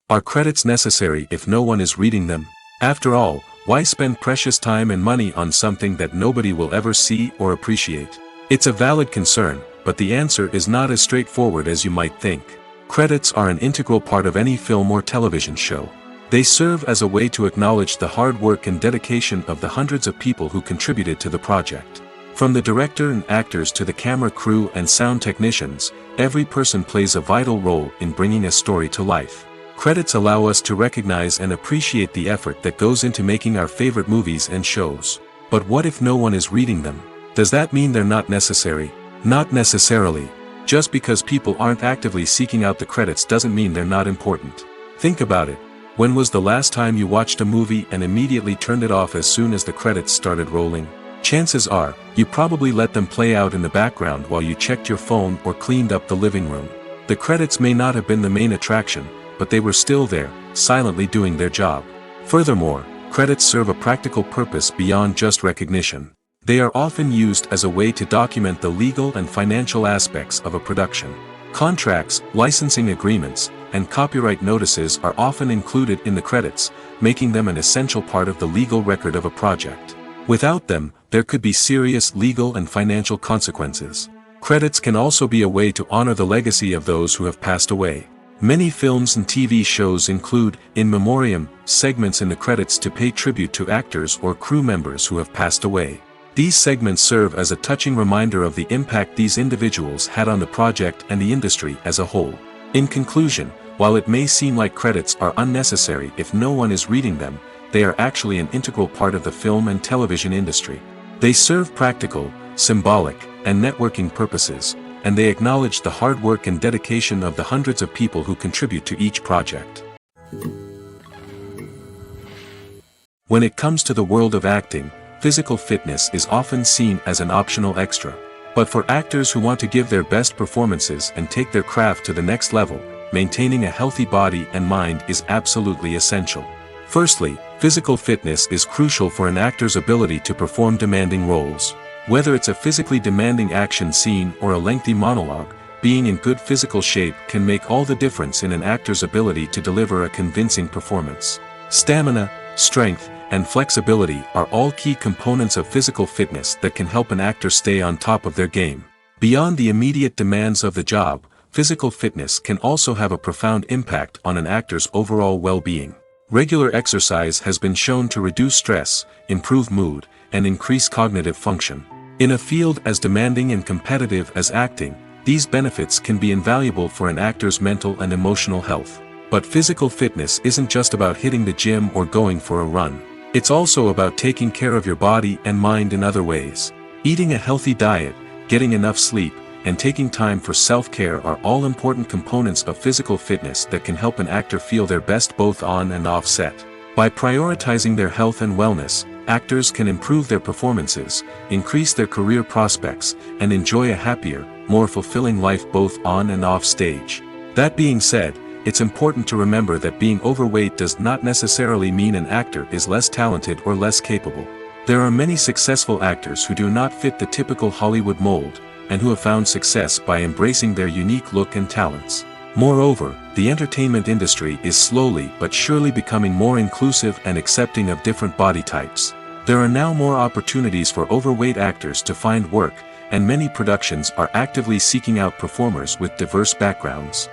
Are credits necessary if no one is reading them? After all, why spend precious time and money on something that nobody will ever see or appreciate? It's a valid concern, but the answer is not as straightforward as you might think. Credits are an integral part of any film or television show. They serve as a way to acknowledge the hard work and dedication of the hundreds of people who contributed to the project. From the director and actors to the camera crew and sound technicians, every person plays a vital role in bringing a story to life. Credits allow us to recognize and appreciate the effort that goes into making our favorite movies and shows. But what if no one is reading them? Does that mean they're not necessary? Not necessarily. Just because people aren't actively seeking out the credits doesn't mean they're not important. Think about it. When was the last time you watched a movie and immediately turned it off as soon as the credits started rolling? Chances are, you probably let them play out in the background while you checked your phone or cleaned up the living room. The credits may not have been the main attraction, but they were still there, silently doing their job. Furthermore, credits serve a practical purpose beyond just recognition. They are often used as a way to document the legal and financial aspects of a production. Contracts, licensing agreements, and copyright notices are often included in the credits, making them an essential part of the legal record of a project. Without them, there could be serious legal and financial consequences. Credits can also be a way to honor the legacy of those who have passed away. Many films and TV shows include, in memoriam, segments in the credits to pay tribute to actors or crew members who have passed away. These segments serve as a touching reminder of the impact these individuals had on the project and the industry as a whole. In conclusion, while it may seem like credits are unnecessary if no one is reading them, they are actually an integral part of the film and television industry. They serve practical, symbolic, and networking purposes, and they acknowledge the hard work and dedication of the hundreds of people who contribute to each project. When it comes to the world of acting, physical fitness is often seen as an optional extra. But for actors who want to give their best performances and take their craft to the next level, maintaining a healthy body and mind is absolutely essential. Firstly, physical fitness is crucial for an actor's ability to perform demanding roles. Whether it's a physically demanding action scene or a lengthy monologue, being in good physical shape can make all the difference in an actor's ability to deliver a convincing performance. Stamina, strength, and flexibility are all key components of physical fitness that can help an actor stay on top of their game. Beyond the immediate demands of the job, physical fitness can also have a profound impact on an actor's overall well-being. Regular exercise has been shown to reduce stress, improve mood, and increase cognitive function. In a field as demanding and competitive as acting, these benefits can be invaluable for an actor's mental and emotional health. But physical fitness isn't just about hitting the gym or going for a run. It's also about taking care of your body and mind in other ways. Eating a healthy diet, getting enough sleep, and taking time for self-care are all important components of physical fitness that can help an actor feel their best both on and off set. By prioritizing their health and wellness, actors can improve their performances, increase their career prospects, and enjoy a happier, more fulfilling life both on and off stage. That being said, it's important to remember that being overweight does not necessarily mean an actor is less talented or less capable. There are many successful actors who do not fit the typical Hollywood mold, and who have found success by embracing their unique look and talents. Moreover, the entertainment industry is slowly but surely becoming more inclusive and accepting of different body types. There are now more opportunities for overweight actors to find work, and many productions are actively seeking out performers with diverse backgrounds.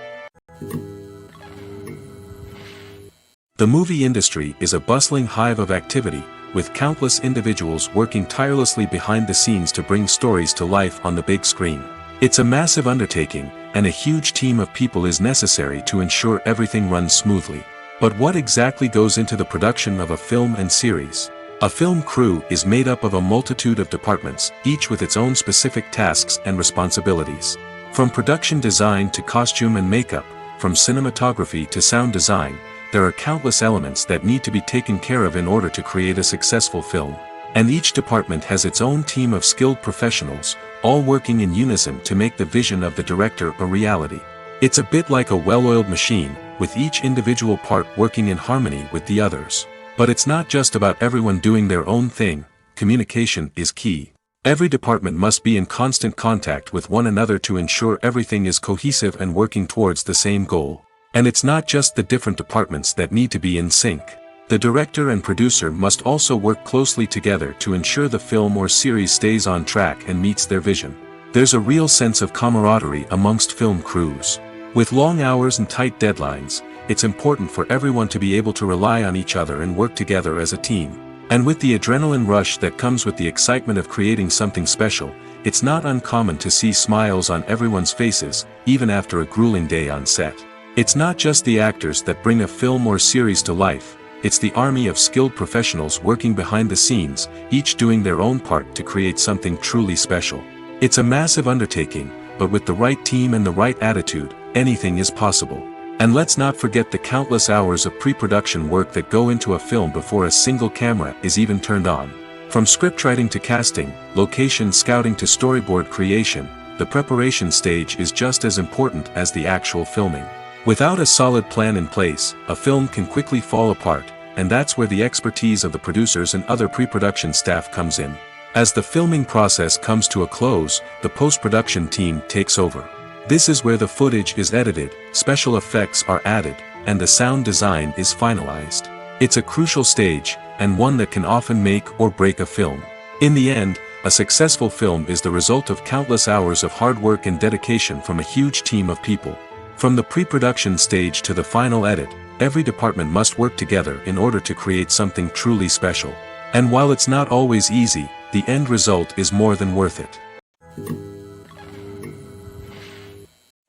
The movie industry is a bustling hive of activity, with countless individuals working tirelessly behind the scenes to bring stories to life on the big screen. It's a massive undertaking, and a huge team of people is necessary to ensure everything runs smoothly. But what exactly goes into the production of a film and series? A film crew is made up of a multitude of departments, each with its own specific tasks and responsibilities. From production design to costume and makeup, from cinematography to sound design, there are countless elements that need to be taken care of in order to create a successful film. And each department has its own team of skilled professionals, all working in unison to make the vision of the director a reality. It's a bit like a well-oiled machine, with each individual part working in harmony with the others. But it's not just about everyone doing their own thing. Communication is key. Every department must be in constant contact with one another to ensure everything is cohesive and working towards the same goal. And it's not just the different departments that need to be in sync. The director and producer must also work closely together to ensure the film or series stays on track and meets their vision. There's a real sense of camaraderie amongst film crews. With long hours and tight deadlines, it's important for everyone to be able to rely on each other and work together as a team. And with the adrenaline rush that comes with the excitement of creating something special, it's not uncommon to see smiles on everyone's faces, even after a grueling day on set. It's not just the actors that bring a film or series to life, it's the army of skilled professionals working behind the scenes, each doing their own part to create something truly special. It's a massive undertaking, but with the right team and the right attitude, anything is possible. And let's not forget the countless hours of pre-production work that go into a film before a single camera is even turned on. From scriptwriting to casting, location scouting to storyboard creation, the preparation stage is just as important as the actual filming. Without a solid plan in place, a film can quickly fall apart, and that's where the expertise of the producers and other pre-production staff comes in. As the filming process comes to a close, the post-production team takes over. This is where the footage is edited, special effects are added, and the sound design is finalized. It's a crucial stage, and one that can often make or break a film. In the end, a successful film is the result of countless hours of hard work and dedication from a huge team of people. From the pre-production stage to the final edit, every department must work together in order to create something truly special. And while it's not always easy, the end result is more than worth it.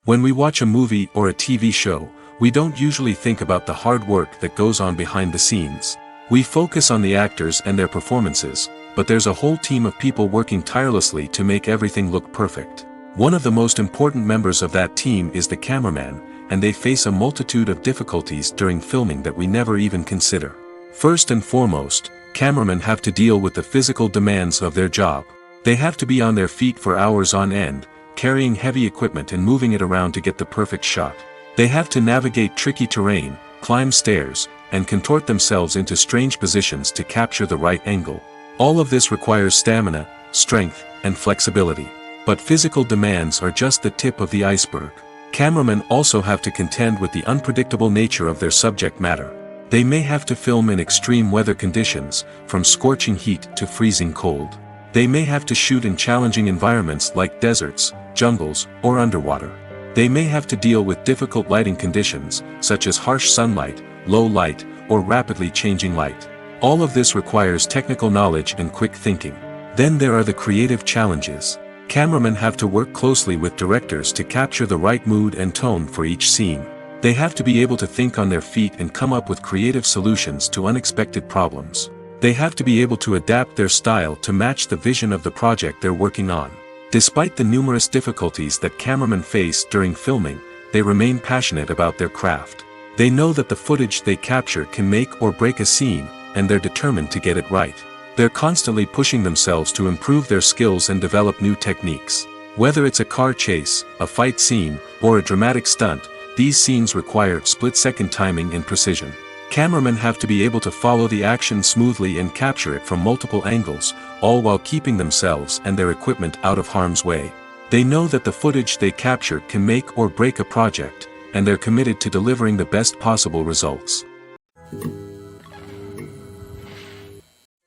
When we watch a movie or a TV show, we don't usually think about the hard work that goes on behind the scenes. We focus on the actors and their performances, but there's a whole team of people working tirelessly to make everything look perfect. One of the most important members of that team is the cameraman, and they face a multitude of difficulties during filming that we never even consider. First and foremost, cameramen have to deal with the physical demands of their job. They have to be on their feet for hours on end, carrying heavy equipment and moving it around to get the perfect shot. They have to navigate tricky terrain, climb stairs, and contort themselves into strange positions to capture the right angle. All of this requires stamina, strength, and flexibility. But physical demands are just the tip of the iceberg. Cameramen also have to contend with the unpredictable nature of their subject matter. They may have to film in extreme weather conditions, from scorching heat to freezing cold. They may have to shoot in challenging environments like deserts, jungles, or underwater. They may have to deal with difficult lighting conditions, such as harsh sunlight, low light, or rapidly changing light. All of this requires technical knowledge and quick thinking. Then there are the creative challenges. Cameramen have to work closely with directors to capture the right mood and tone for each scene. They have to be able to think on their feet and come up with creative solutions to unexpected problems. They have to be able to adapt their style to match the vision of the project they're working on. Despite the numerous difficulties that cameramen face during filming, they remain passionate about their craft. They know that the footage they capture can make or break a scene, and they're determined to get it right. They're constantly pushing themselves to improve their skills and develop new techniques. Whether it's a car chase, a fight scene, or a dramatic stunt, these scenes require split-second timing and precision. Cameramen have to be able to follow the action smoothly and capture it from multiple angles, all while keeping themselves and their equipment out of harm's way. They know that the footage they capture can make or break a project, and they're committed to delivering the best possible results.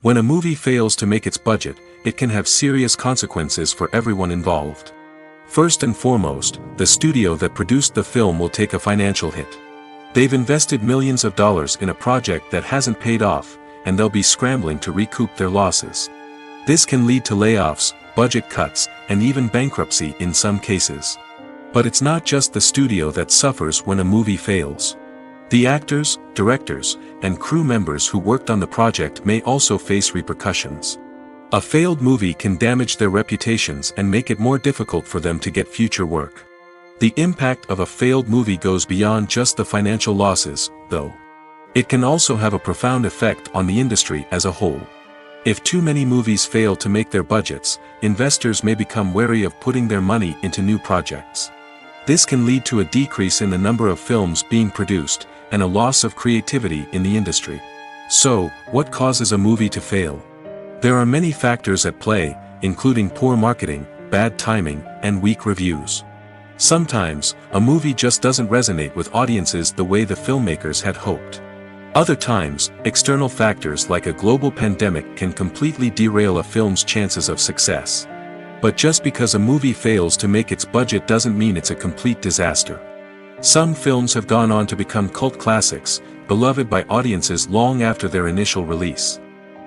When a movie fails to make its budget, it can have serious consequences for everyone involved. First and foremost, the studio that produced the film will take a financial hit. They've invested millions of dollars in a project that hasn't paid off, and they'll be scrambling to recoup their losses. This can lead to layoffs, budget cuts, and even bankruptcy in some cases. But it's not just the studio that suffers when a movie fails. The actors, directors, and crew members who worked on the project may also face repercussions. A failed movie can damage their reputations and make it more difficult for them to get future work. The impact of a failed movie goes beyond just the financial losses, though. It can also have a profound effect on the industry as a whole. If too many movies fail to make their budgets, investors may become wary of putting their money into new projects. This can lead to a decrease in the number of films being produced, and a loss of creativity in the industry. So, what causes a movie to fail? There are many factors at play, including poor marketing, bad timing, and weak reviews. Sometimes, a movie just doesn't resonate with audiences the way the filmmakers had hoped. Other times, external factors like a global pandemic can completely derail a film's chances of success. But just because a movie fails to make its budget doesn't mean it's a complete disaster. Some films have gone on to become cult classics, beloved by audiences long after their initial release.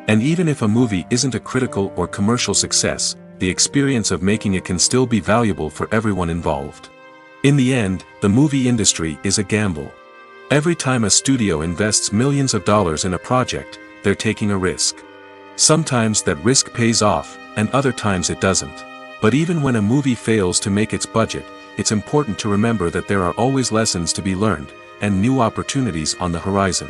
And even if a movie isn't a critical or commercial success, the experience of making it can still be valuable for everyone involved. In the end, the movie industry is a gamble. Every time a studio invests millions of dollars in a project, they're taking a risk. Sometimes that risk pays off, and other times it doesn't. But even when a movie fails to make its budget, it's important to remember that there are always lessons to be learned, and new opportunities on the horizon.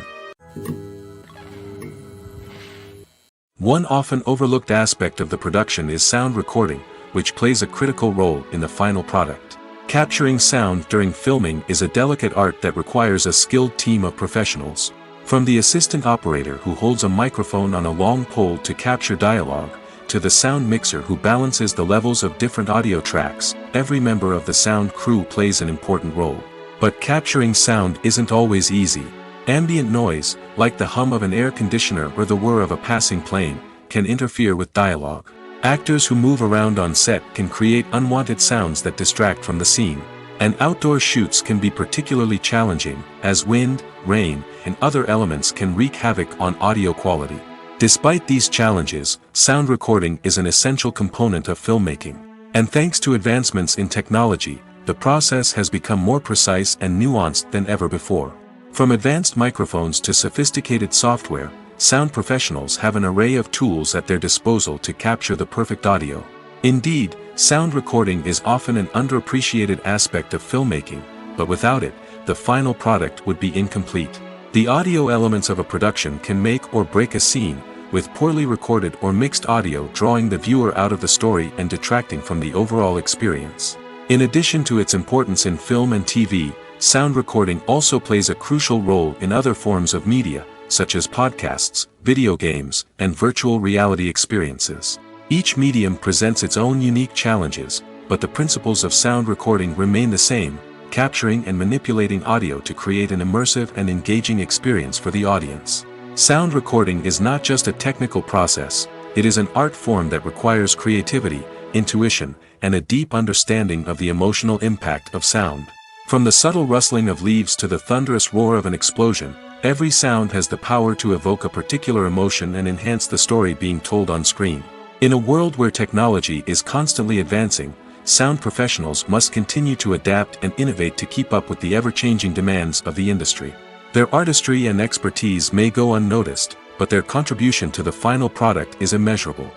One often overlooked aspect of the production is sound recording, which plays a critical role in the final product. Capturing sound during filming is a delicate art that requires a skilled team of professionals. From the assistant operator who holds a microphone on a long pole to capture dialogue, to the sound mixer who balances the levels of different audio tracks, every member of the sound crew plays an important role. But capturing sound isn't always easy. Ambient noise, like the hum of an air conditioner or the whir of a passing plane, can interfere with dialogue. Actors who move around on set can create unwanted sounds that distract from the scene. And outdoor shoots can be particularly challenging, as wind, rain, and other elements can wreak havoc on audio quality. Despite these challenges, sound recording is an essential component of filmmaking. And thanks to advancements in technology, the process has become more precise and nuanced than ever before. From advanced microphones to sophisticated software, sound professionals have an array of tools at their disposal to capture the perfect audio. Indeed, sound recording is often an underappreciated aspect of filmmaking, but without it, the final product would be incomplete. The audio elements of a production can make or break a scene, with poorly recorded or mixed audio drawing the viewer out of the story and detracting from the overall experience. In addition to its importance in film and TV, sound recording also plays a crucial role in other forms of media, such as podcasts, video games, and virtual reality experiences. Each medium presents its own unique challenges, but the principles of sound recording remain the same, capturing and manipulating audio to create an immersive and engaging experience for the audience. Sound recording is not just a technical process, it is an art form that requires creativity, intuition, and a deep understanding of the emotional impact of sound. From the subtle rustling of leaves to the thunderous roar of an explosion, every sound has the power to evoke a particular emotion and enhance the story being told on screen. In a world where technology is constantly advancing, sound professionals must continue to adapt and innovate to keep up with the ever-changing demands of the industry. Their artistry and expertise may go unnoticed, but their contribution to the final product is immeasurable.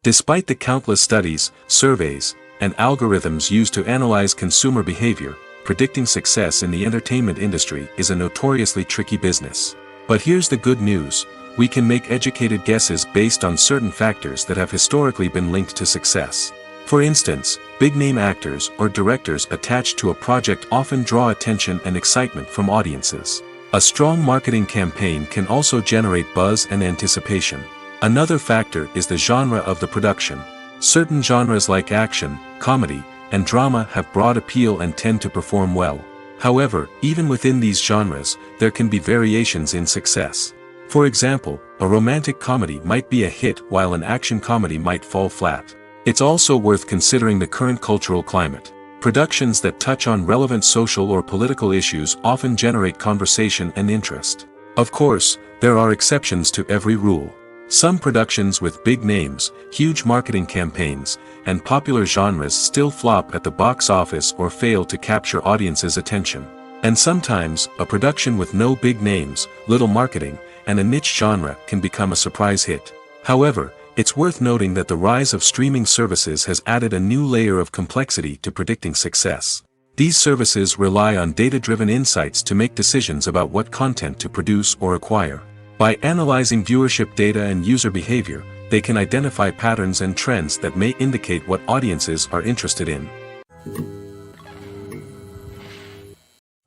Despite the countless studies, surveys, and algorithms used to analyze consumer behavior, predicting success in the entertainment industry is a notoriously tricky business. But here's the good news: we can make educated guesses based on certain factors that have historically been linked to success. For instance, big-name actors or directors attached to a project often draw attention and excitement from audiences. A strong marketing campaign can also generate buzz and anticipation. Another factor is the genre of the production. Certain genres like action, comedy, and drama have broad appeal and tend to perform well. However, even within these genres, there can be variations in success. For example, a romantic comedy might be a hit while an action comedy might fall flat. It's also worth considering the current cultural climate. Productions that touch on relevant social or political issues often generate conversation and interest. Of course, there are exceptions to every rule. Some productions with big names, huge marketing campaigns, and popular genres still flop at the box office or fail to capture audiences' attention. And sometimes, a production with no big names, little marketing, and a niche genre can become a surprise hit. However, it's worth noting that the rise of streaming services has added a new layer of complexity to predicting success. These services rely on data-driven insights to make decisions about what content to produce or acquire. By analyzing viewership data and user behavior, they can identify patterns and trends that may indicate what audiences are interested in.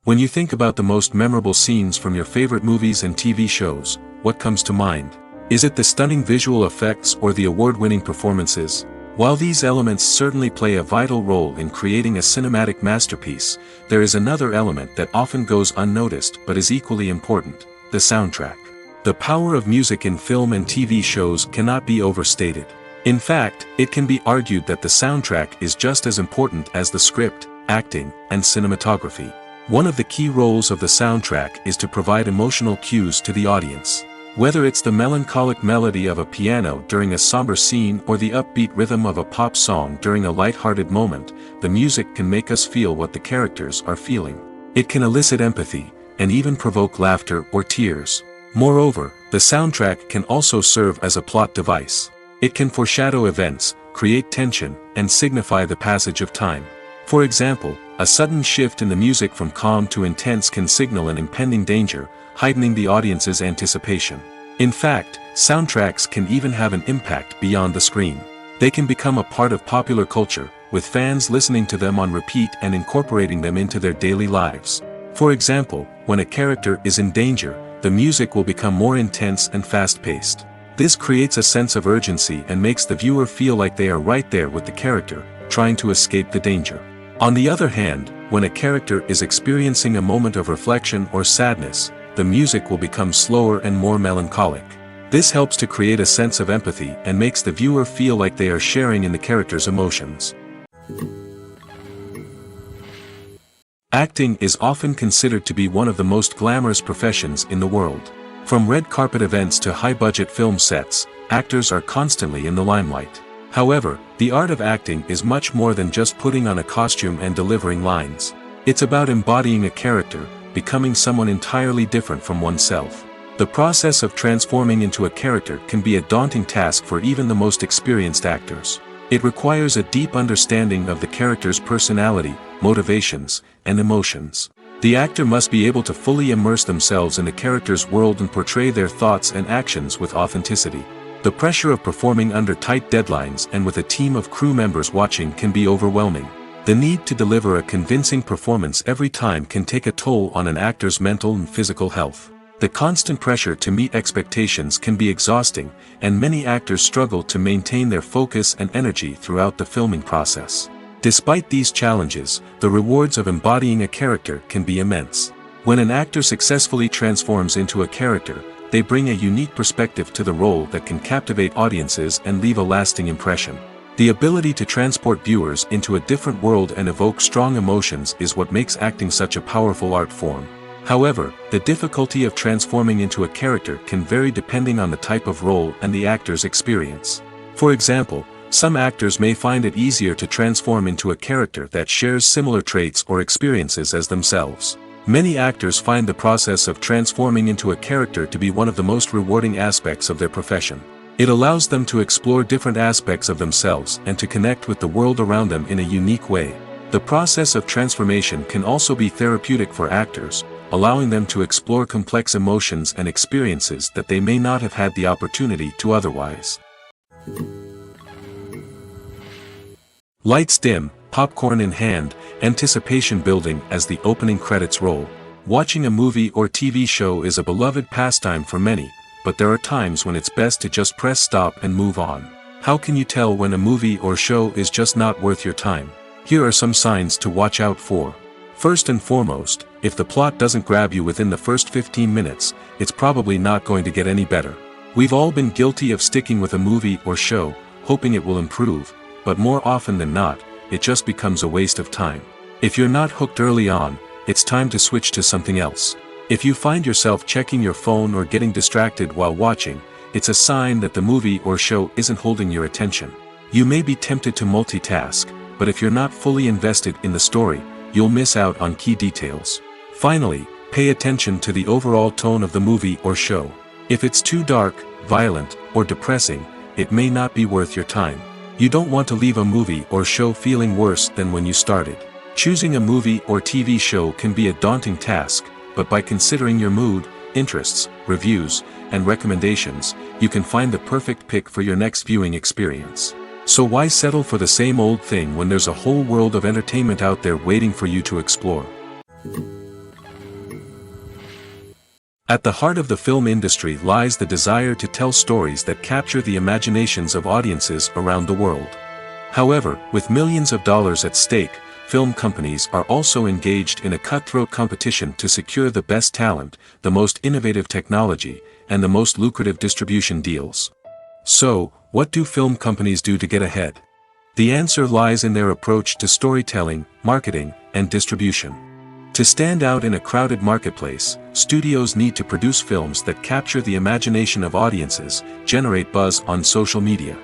When you think about the most memorable scenes from your favorite movies and TV shows, what comes to mind? Is it the stunning visual effects or the award-winning performances? While these elements certainly play a vital role in creating a cinematic masterpiece, there is another element that often goes unnoticed but is equally important: the soundtrack. The power of music in film and TV shows cannot be overstated. In fact, it can be argued that the soundtrack is just as important as the script, acting, and cinematography. One of the key roles of the soundtrack is to provide emotional cues to the audience. Whether it's the melancholic melody of a piano during a somber scene or the upbeat rhythm of a pop song during a light-hearted moment, the music can make us feel what the characters are feeling. It can elicit empathy, and even provoke laughter or tears. Moreover, the soundtrack can also serve as a plot device. It can foreshadow events, create tension, and signify the passage of time. For example, a sudden shift in the music from calm to intense can signal an impending danger, heightening the audience's anticipation. In fact, soundtracks can even have an impact beyond the screen. They can become a part of popular culture, with fans listening to them on repeat and incorporating them into their daily lives. For example, when a character is in danger, the music will become more intense and fast-paced. This creates a sense of urgency and makes the viewer feel like they are right there with the character, trying to escape the danger. On the other hand, when a character is experiencing a moment of reflection or sadness, the music will become slower and more melancholic. This helps to create a sense of empathy and makes the viewer feel like they are sharing in the character's emotions. Acting is often considered to be one of the most glamorous professions in the world. From red carpet events to high-budget film sets, actors are constantly in the limelight. However, the art of acting is much more than just putting on a costume and delivering lines. It's about embodying a character, becoming someone entirely different from oneself. The process of transforming into a character can be a daunting task for even the most experienced actors. It requires a deep understanding of the character's personality, motivations, and emotions. The actor must be able to fully immerse themselves in the character's world and portray their thoughts and actions with authenticity. The pressure of performing under tight deadlines and with a team of crew members watching can be overwhelming. The need to deliver a convincing performance every time can take a toll on an actor's mental and physical health. The constant pressure to meet expectations can be exhausting, and many actors struggle to maintain their focus and energy throughout the filming process. Despite these challenges, the rewards of embodying a character can be immense. When an actor successfully transforms into a character, they bring a unique perspective to the role that can captivate audiences and leave a lasting impression. The ability to transport viewers into a different world and evoke strong emotions is what makes acting such a powerful art form. However, the difficulty of transforming into a character can vary depending on the type of role and the actor's experience. For example, some actors may find it easier to transform into a character that shares similar traits or experiences as themselves. Many actors find the process of transforming into a character to be one of the most rewarding aspects of their profession. It allows them to explore different aspects of themselves and to connect with the world around them in a unique way. The process of transformation can also be therapeutic for actors, allowing them to explore complex emotions and experiences that they may not have had the opportunity to otherwise. Lights dim, popcorn in hand, anticipation building as the opening credits roll. Watching a movie or TV show is a beloved pastime for many, but there are times when it's best to just press stop and move on. How can you tell when a movie or show is just not worth your time? Here are some signs to watch out for. First and foremost, if the plot doesn't grab you within the first 15 minutes, it's probably not going to get any better. We've all been guilty of sticking with a movie or show, hoping it will improve, but more often than not, it just becomes a waste of time. If you're not hooked early on, it's time to switch to something else. If you find yourself checking your phone or getting distracted while watching, it's a sign that the movie or show isn't holding your attention. You may be tempted to multitask, but if you're not fully invested in the story, you'll miss out on key details. Finally, pay attention to the overall tone of the movie or show. If it's too dark, violent, or depressing, it may not be worth your time. You don't want to leave a movie or show feeling worse than when you started. Choosing a movie or TV show can be a daunting task, but by considering your mood, interests, reviews, and recommendations, you can find the perfect pick for your next viewing experience. So why settle for the same old thing when there's a whole world of entertainment out there waiting for you to explore? At the heart of the film industry lies the desire to tell stories that capture the imaginations of audiences around the world. However, with millions of dollars at stake, film companies are also engaged in a cutthroat competition to secure the best talent, the most innovative technology, and the most lucrative distribution deals. So, what do film companies do to get ahead? The answer lies in their approach to storytelling, marketing, and distribution. To stand out in a crowded marketplace, studios need to produce films that capture the imagination of audiences, generate buzz on social media.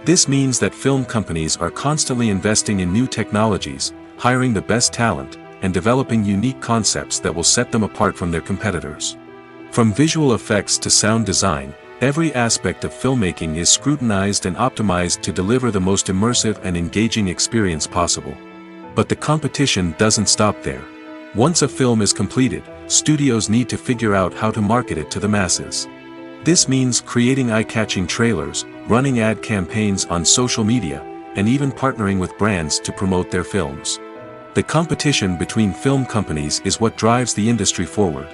This means that film companies are constantly investing in new technologies, hiring the best talent, and developing unique concepts that will set them apart from their competitors. From visual effects to sound design, every aspect of filmmaking is scrutinized and optimized to deliver the most immersive and engaging experience possible. But the competition doesn't stop there. Once a film is completed, studios need to figure out how to market it to the masses. This means creating eye-catching trailers, running ad campaigns on social media, and even partnering with brands to promote their films. The competition between film companies is what drives the industry forward.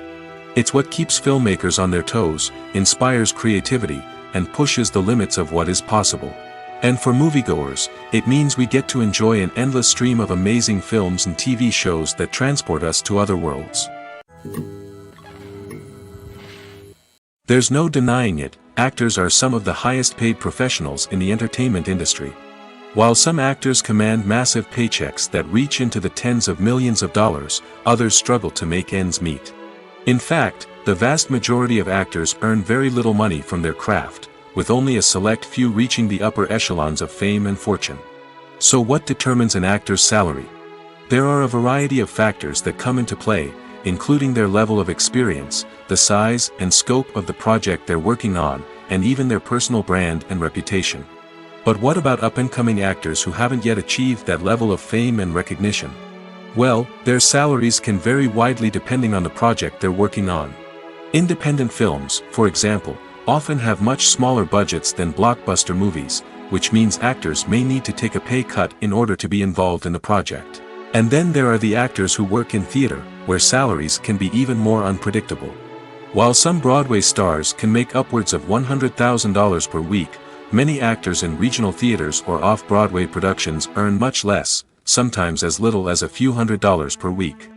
It's what keeps filmmakers on their toes, inspires creativity, and pushes the limits of what is possible. And for moviegoers, it means we get to enjoy an endless stream of amazing films and TV shows that transport us to other worlds. There's no denying it, actors are some of the highest paid professionals in the entertainment industry. While some actors command massive paychecks that reach into the tens of millions of dollars, others struggle to make ends meet. In fact, the vast majority of actors earn very little money from their craft, with only a select few reaching the upper echelons of fame and fortune. So what determines an actor's salary? There are a variety of factors that come into play, including their level of experience, the size and scope of the project they're working on, and even their personal brand and reputation. But what about up-and-coming actors who haven't yet achieved that level of fame and recognition? Well, their salaries can vary widely depending on the project they're working on. Independent films, for example, often have much smaller budgets than blockbuster movies, which means actors may need to take a pay cut in order to be involved in the project. And then there are the actors who work in theater, where salaries can be even more unpredictable. While some Broadway stars can make upwards of $100,000 per week, many actors in regional theaters or off-Broadway productions earn much less, sometimes as little as a few $100s per week.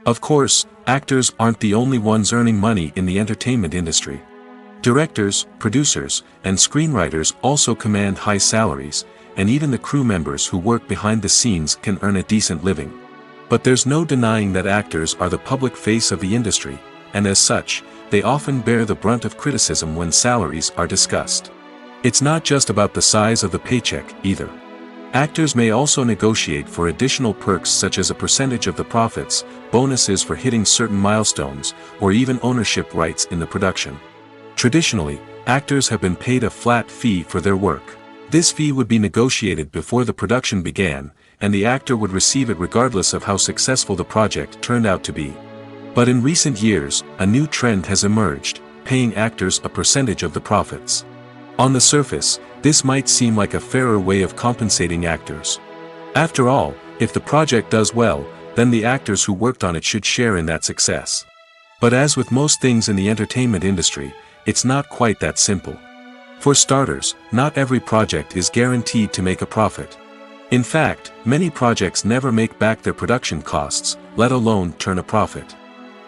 Of course, actors aren't the only ones earning money in the entertainment industry. Directors, producers, and screenwriters also command high salaries, and even the crew members who work behind the scenes can earn a decent living. But there's no denying that actors are the public face of the industry, and as such, they often bear the brunt of criticism when salaries are discussed. It's not just about the size of the paycheck, either. Actors may also negotiate for additional perks such as a percentage of the profits, bonuses for hitting certain milestones, or even ownership rights in the production. Traditionally, actors have been paid a flat fee for their work. This fee would be negotiated before the production began, and the actor would receive it regardless of how successful the project turned out to be. But in recent years, a new trend has emerged, paying actors a percentage of the profits. On the surface, this might seem like a fairer way of compensating actors. After all, if the project does well, then the actors who worked on it should share in that success. But as with most things in the entertainment industry, it's not quite that simple. For starters, not every project is guaranteed to make a profit. In fact, many projects never make back their production costs, let alone turn a profit.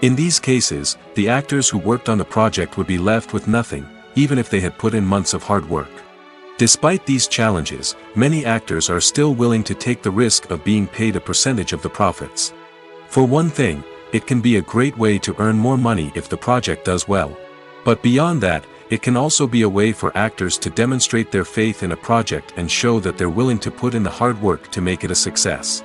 In these cases, the actors who worked on the project would be left with nothing, even if they had put in months of hard work. Despite these challenges, many actors are still willing to take the risk of being paid a percentage of the profits. For one thing, it can be a great way to earn more money if the project does well. But beyond that, it can also be a way for actors to demonstrate their faith in a project and show that they're willing to put in the hard work to make it a success.